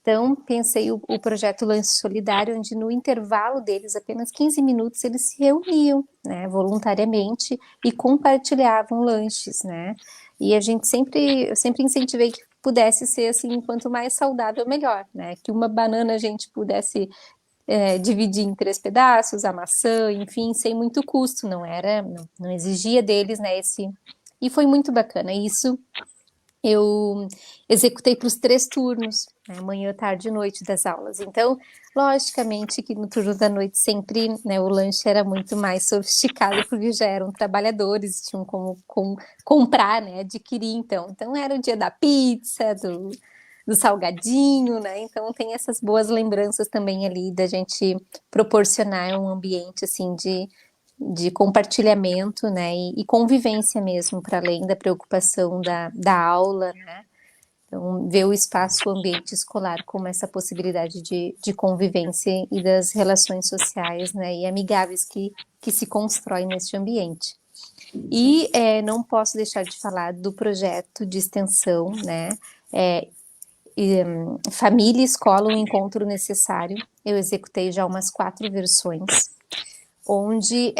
Então, pensei o projeto Lanche Solidário, onde no intervalo deles, apenas 15 minutos, eles se reuniam, né, voluntariamente e compartilhavam lanches, né? E eu sempre incentivei que pudesse ser assim, quanto mais saudável, melhor, né? Que uma banana a gente pudesse dividir em 3 pedaços, a maçã, enfim, sem muito custo, não exigia deles, né, e foi muito bacana, isso eu executei para os 3 turnos, né, manhã, tarde e noite das aulas, então, logicamente que no turno da noite sempre, né, o lanche era muito mais sofisticado, porque já eram trabalhadores, tinham como comprar, né, adquirir, então era o dia da pizza, do salgadinho, né? Então tem essas boas lembranças também ali da gente proporcionar um ambiente assim de compartilhamento, né? E convivência mesmo, para além da preocupação da aula, né? Então, ver o espaço, o ambiente escolar como essa possibilidade de convivência e das relações sociais, né? E amigáveis que se constroem neste ambiente. E não posso deixar de falar do projeto de extensão, né? Família e Escola, um encontro necessário. Eu executei já umas 4 versões, onde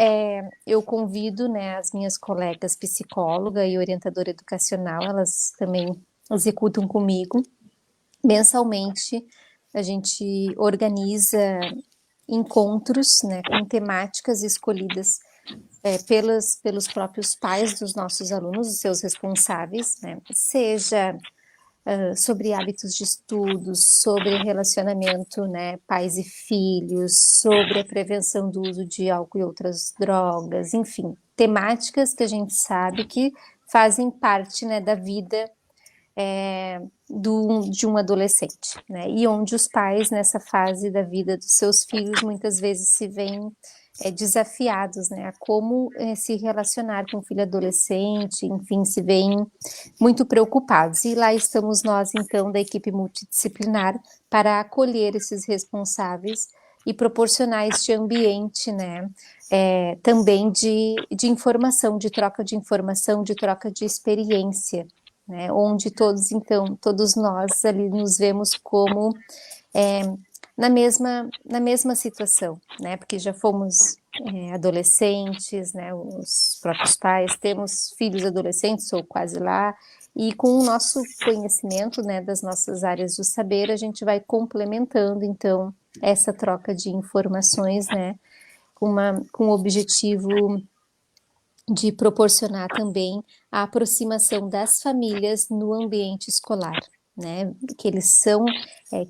eu convido, né, as minhas colegas psicóloga e orientadora educacional, elas também executam comigo. Mensalmente, a gente organiza encontros, né, com temáticas escolhidas pelos próprios pais dos nossos alunos, os seus responsáveis, né, seja sobre hábitos de estudos, sobre relacionamento, né, pais e filhos, sobre a prevenção do uso de álcool e outras drogas, enfim, temáticas que a gente sabe que fazem parte, né, da vida de um adolescente, né, e onde os pais nessa fase da vida dos seus filhos muitas vezes se veem desafiados, né, a como se relacionar com o filho adolescente, enfim, se veem muito preocupados. E lá estamos nós, então, da equipe multidisciplinar, para acolher esses responsáveis e proporcionar este ambiente, né, também de informação, de troca de informação, de troca de experiência, né, onde todos, então, todos nós ali nos vemos como na mesma situação, né? Porque já fomos adolescentes, né? Os próprios pais, temos filhos adolescentes ou quase lá, e com o nosso conhecimento, né, das nossas áreas do saber, a gente vai complementando, então, essa troca de informações, né? Com o objetivo de proporcionar também a aproximação das famílias no ambiente escolar, né? Que eles são,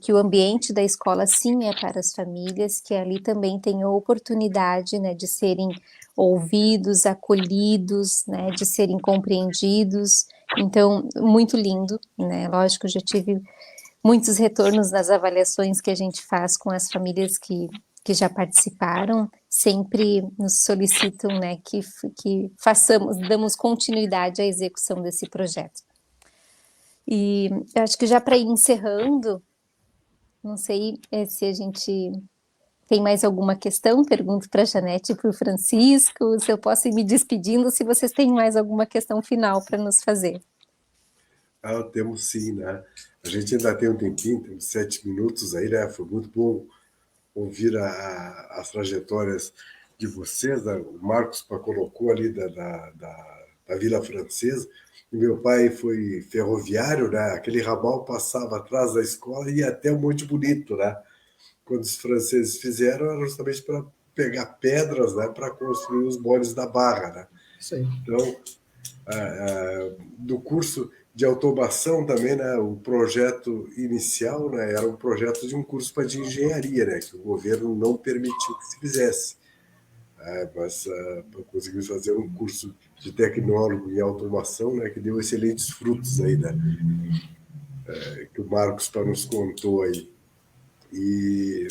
que o ambiente da escola sim é para as famílias, que ali também tem a oportunidade, né, de serem ouvidos, acolhidos, né, de serem compreendidos. Então, muito lindo, né? Lógico, eu já tive muitos retornos nas avaliações que a gente faz com as famílias que já participaram, sempre nos solicitam, né, que damos continuidade à execução desse projeto. E eu acho que já para ir encerrando, não sei se a gente tem mais alguma questão, pergunto para a Janete e para o Francisco, se eu posso ir me despedindo, se vocês têm mais alguma questão final para nos fazer. Temos sim, né? A gente ainda tem um tempinho, temos 7 minutos aí, né? Foi muito bom ouvir as trajetórias de vocês. Né? O Marcos colocou ali da Vila Francesa, e meu pai foi ferroviário, né? Aquele ramal passava atrás da escola e ia até o Monte Bonito, né? Quando os franceses fizeram, era justamente para pegar pedras, né? Para construir os bondes da Barra, né? Sim. Então, do curso de automação também, né, o projeto inicial, né, era um projeto de um curso de engenharia, né, que o governo não permitiu que se fizesse. Mas conseguimos fazer um curso de tecnólogo em automação, né, que deu excelentes frutos aí, né, que o Marcos nos contou aí. E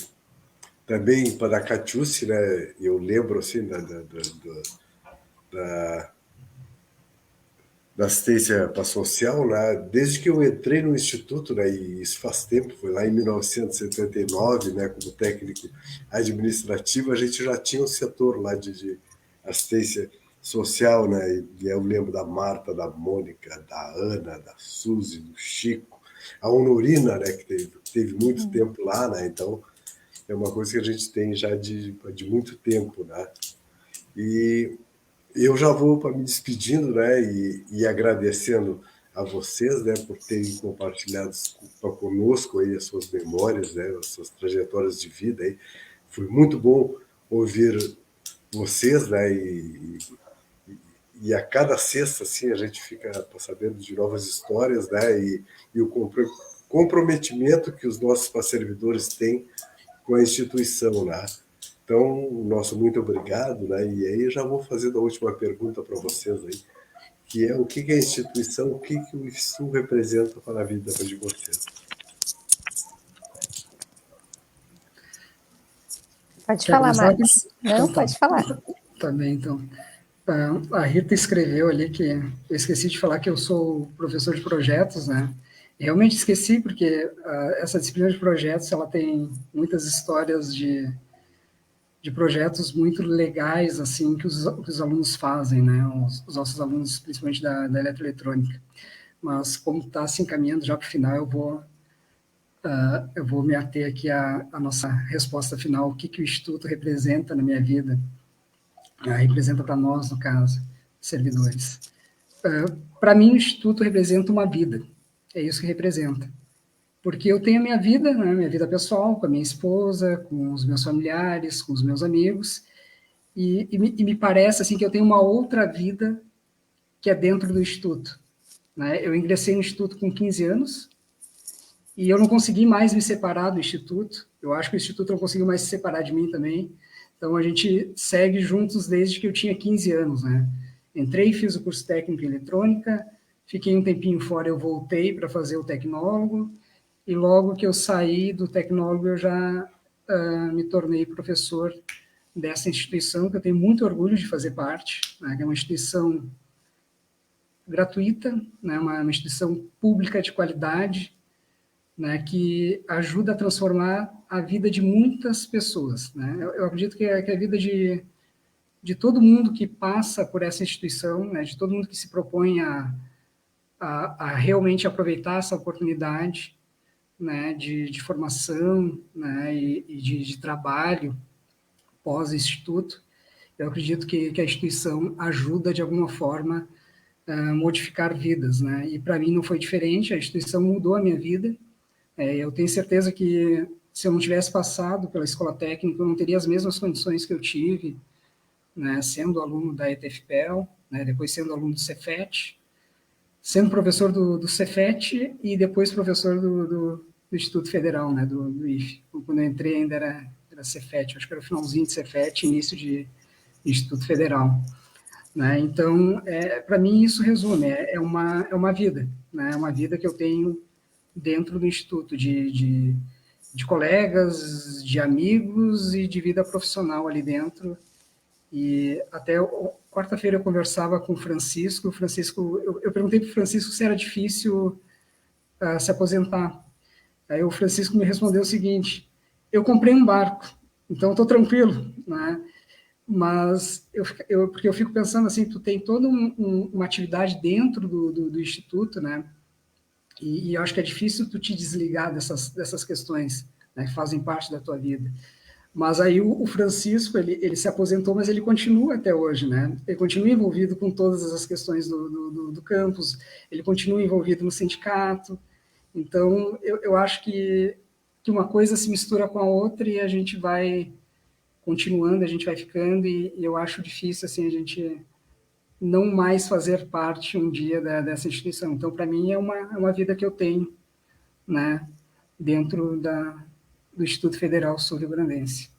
também para a Catiúce, né, eu lembro assim da assistência para social, né? Desde que eu entrei no Instituto, né? E isso faz tempo, foi lá em 1979, né? Como técnico administrativo, a gente já tinha um setor lá de assistência social, né? E eu lembro da Marta, da Mônica, da Ana, da Suzy, do Chico, a Honorina, né? Que teve muito tempo lá, né? Então, é uma coisa que a gente tem já de muito tempo, né? E eu já vou para me despedindo, né? E agradecendo a vocês, né? Por terem compartilhado conosco aí as suas memórias, né? As suas trajetórias de vida aí. Foi muito bom ouvir vocês, né? E a cada sexta, assim, a gente fica sabendo de novas histórias, né? E o comprometimento que os nossos servidores têm com a instituição, né? Então, nosso muito obrigado, né? E aí já vou fazer a última pergunta para vocês aí, que é o que é a instituição, o que o IFSU representa para a vida de vocês. Pode Quer falar, começar? Marcos. Não, Então tá. pode falar. Tá bem, então. A Rita escreveu ali que eu esqueci de falar que eu sou professor de projetos, né? Realmente esqueci, porque essa disciplina de projetos, ela tem muitas histórias de projetos muito legais, assim, que os alunos fazem, né? Os nossos alunos, principalmente da eletroeletrônica. Mas, como está se encaminhando já para o final, eu vou me ater aqui à nossa resposta final, o que o Instituto representa na minha vida, representa para nós, no caso, servidores. Para mim, o Instituto representa uma vida, é isso que representa. Porque eu tenho a minha vida, né, minha vida pessoal, com a minha esposa, com os meus familiares, com os meus amigos, e me parece assim que eu tenho uma outra vida que é dentro do Instituto. Né? Eu ingressei no Instituto com 15 anos, e eu não consegui mais me separar do Instituto. Eu acho que o Instituto não conseguiu mais se separar de mim também. Então, a gente segue juntos desde que eu tinha 15 anos, né? Entrei, fiz o curso técnico em eletrônica, fiquei um tempinho fora, eu voltei para fazer o tecnólogo, e logo que eu saí do tecnólogo, eu já me tornei professor dessa instituição, que eu tenho muito orgulho de fazer parte, né? Que é uma instituição gratuita, né? Uma instituição pública de qualidade, né, que ajuda a transformar a vida de muitas pessoas. Né? Eu acredito que a vida de todo mundo que passa por essa instituição, né, de todo mundo que se propõe a realmente aproveitar essa oportunidade, né, de formação, né, e de trabalho pós-instituto, eu acredito que a instituição ajuda, de alguma forma, a modificar vidas. Né? E, para mim, não foi diferente, a instituição mudou a minha vida. Eu tenho certeza que, se eu não tivesse passado pela escola técnica, eu não teria as mesmas condições que eu tive, né, sendo aluno da ETFPEL, né, depois sendo aluno do Cefet, sendo professor do Cefet e depois professor do Instituto Federal, né, do IFE. Quando eu entrei ainda era Cefet, acho que era o finalzinho de Cefet, início de Instituto Federal. Né? Então, para mim, isso resume, é uma vida, né, é uma vida que eu tenho dentro do Instituto, de colegas, de amigos e de vida profissional ali dentro. E até quarta-feira eu conversava com o Francisco, eu perguntei para o Francisco se era difícil se aposentar. Aí o Francisco me respondeu o seguinte: eu comprei um barco, então estou tranquilo, né? Mas porque eu fico pensando assim, tu tem toda uma atividade dentro do Instituto, né? E eu acho que é difícil tu te desligar dessas questões, né, que fazem parte da tua vida. Mas aí o Francisco, ele se aposentou, mas ele continua até hoje, né? Ele continua envolvido com todas as questões do campus, ele continua envolvido no sindicato. Então, eu acho que uma coisa se mistura com a outra e a gente vai continuando, a gente vai ficando, e eu acho difícil, assim, a gente não mais fazer parte um dia dessa instituição. Então, para mim, é uma vida que eu tenho, né, dentro do Instituto Federal Sul-Rio-Grandense.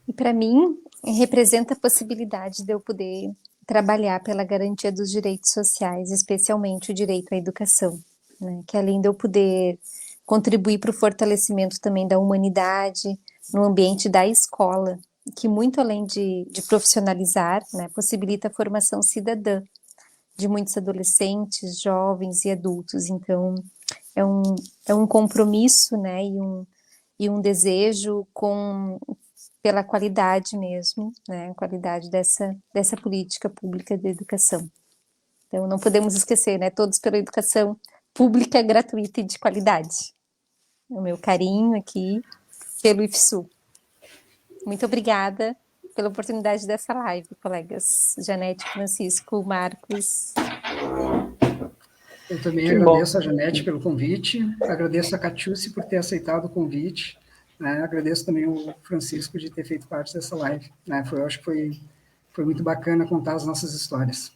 E para mim, representa a possibilidade de eu poder trabalhar pela garantia dos direitos sociais, especialmente o direito à educação, né? Que além de eu poder contribuir para o fortalecimento também da humanidade no ambiente da escola, que muito além de profissionalizar, né, possibilita a formação cidadã de muitos adolescentes, jovens e adultos. Então, é um, é um compromisso, né, e um desejo pela qualidade mesmo, né, a qualidade dessa política pública de educação. Então, não podemos esquecer, né, todos pela educação pública, gratuita e de qualidade. O meu carinho aqui pelo IFSU. Muito obrigada pela oportunidade dessa live, colegas. Janete, Francisco, Marcos. Eu também Que agradeço bom. a Janete pelo convite, agradeço a Catiúcia por ter aceitado o convite, né? Agradeço também o Francisco de ter feito parte dessa live. Né? Eu acho que foi muito bacana contar as nossas histórias.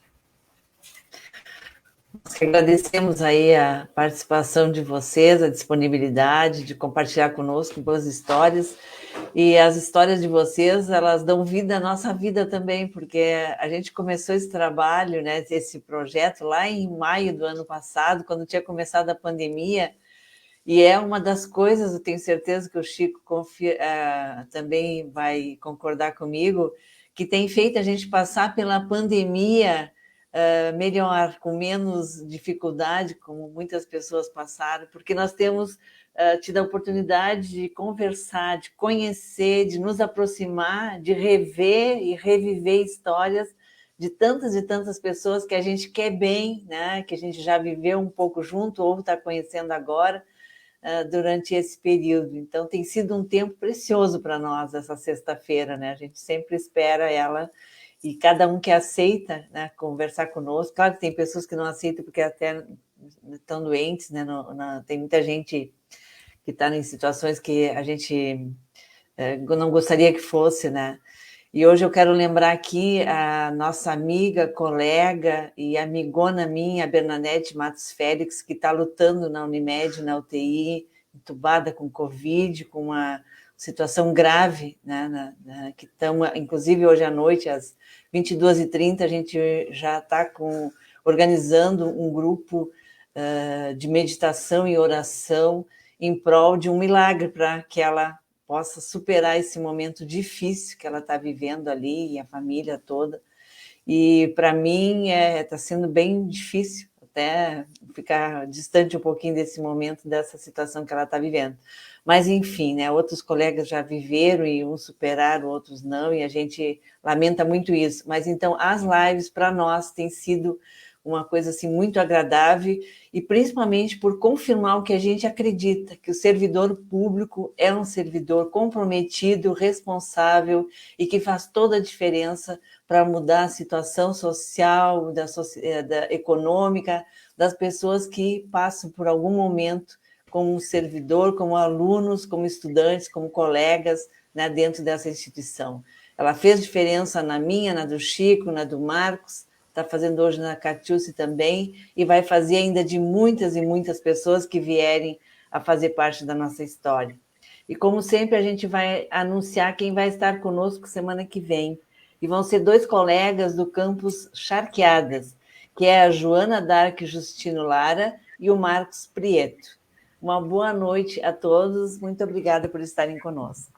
Agradecemos aí a participação de vocês, a disponibilidade de compartilhar conosco boas histórias. E as histórias de vocês, elas dão vida à nossa vida também, porque a gente começou esse trabalho, né, esse projeto lá em maio do ano passado, quando tinha começado a pandemia, e é uma das coisas, eu tenho certeza que o Chico também vai concordar comigo, que tem feito a gente passar pela pandemia melhor, com menos dificuldade, como muitas pessoas passaram, porque nós temos tido a oportunidade de conversar, de conhecer, de nos aproximar, de rever e reviver histórias de tantas pessoas que a gente quer bem, né? Que a gente já viveu um pouco junto ou está conhecendo agora durante esse período. Então, tem sido um tempo precioso para nós essa sexta-feira, né? A gente sempre espera ela e cada um que aceita, né, conversar conosco. Claro que tem pessoas que não aceitam porque até estão doentes, né? Tem muita gente que está em situações que a gente não gostaria que fosse, né? E hoje eu quero lembrar aqui a nossa amiga, colega e amigona minha, Bernadette Matos Félix, que está lutando na Unimed, na UTI, entubada com Covid, com uma situação grave, né, que estamos, inclusive hoje à noite, às 22h30, a gente já está organizando um grupo de meditação e oração em prol de um milagre para que ela possa superar esse momento difícil que ela está vivendo ali, e a família toda. E para mim está sendo bem difícil até ficar distante um pouquinho desse momento, dessa situação que ela está vivendo. Mas, enfim, né, outros colegas já viveram e uns superaram, outros não, e a gente lamenta muito isso. Mas, então, as lives, para nós, têm sido uma coisa assim, muito agradável, e principalmente por confirmar o que a gente acredita, que o servidor público é um servidor comprometido, responsável e que faz toda a diferença para mudar a situação social, econômica, das pessoas que passam por algum momento como servidor, como alunos, como estudantes, como colegas, né, dentro dessa instituição. Ela fez diferença na minha, na do Chico, na do Marcos, está fazendo hoje na Catiúcia também, e vai fazer ainda de muitas e muitas pessoas que vierem a fazer parte da nossa história. E como sempre, a gente vai anunciar quem vai estar conosco semana que vem. E vão ser 2 colegas do campus Charqueadas, que é a Joana Dark Justino Lara e o Marcos Prieto. Uma boa noite a todos, muito obrigada por estarem conosco.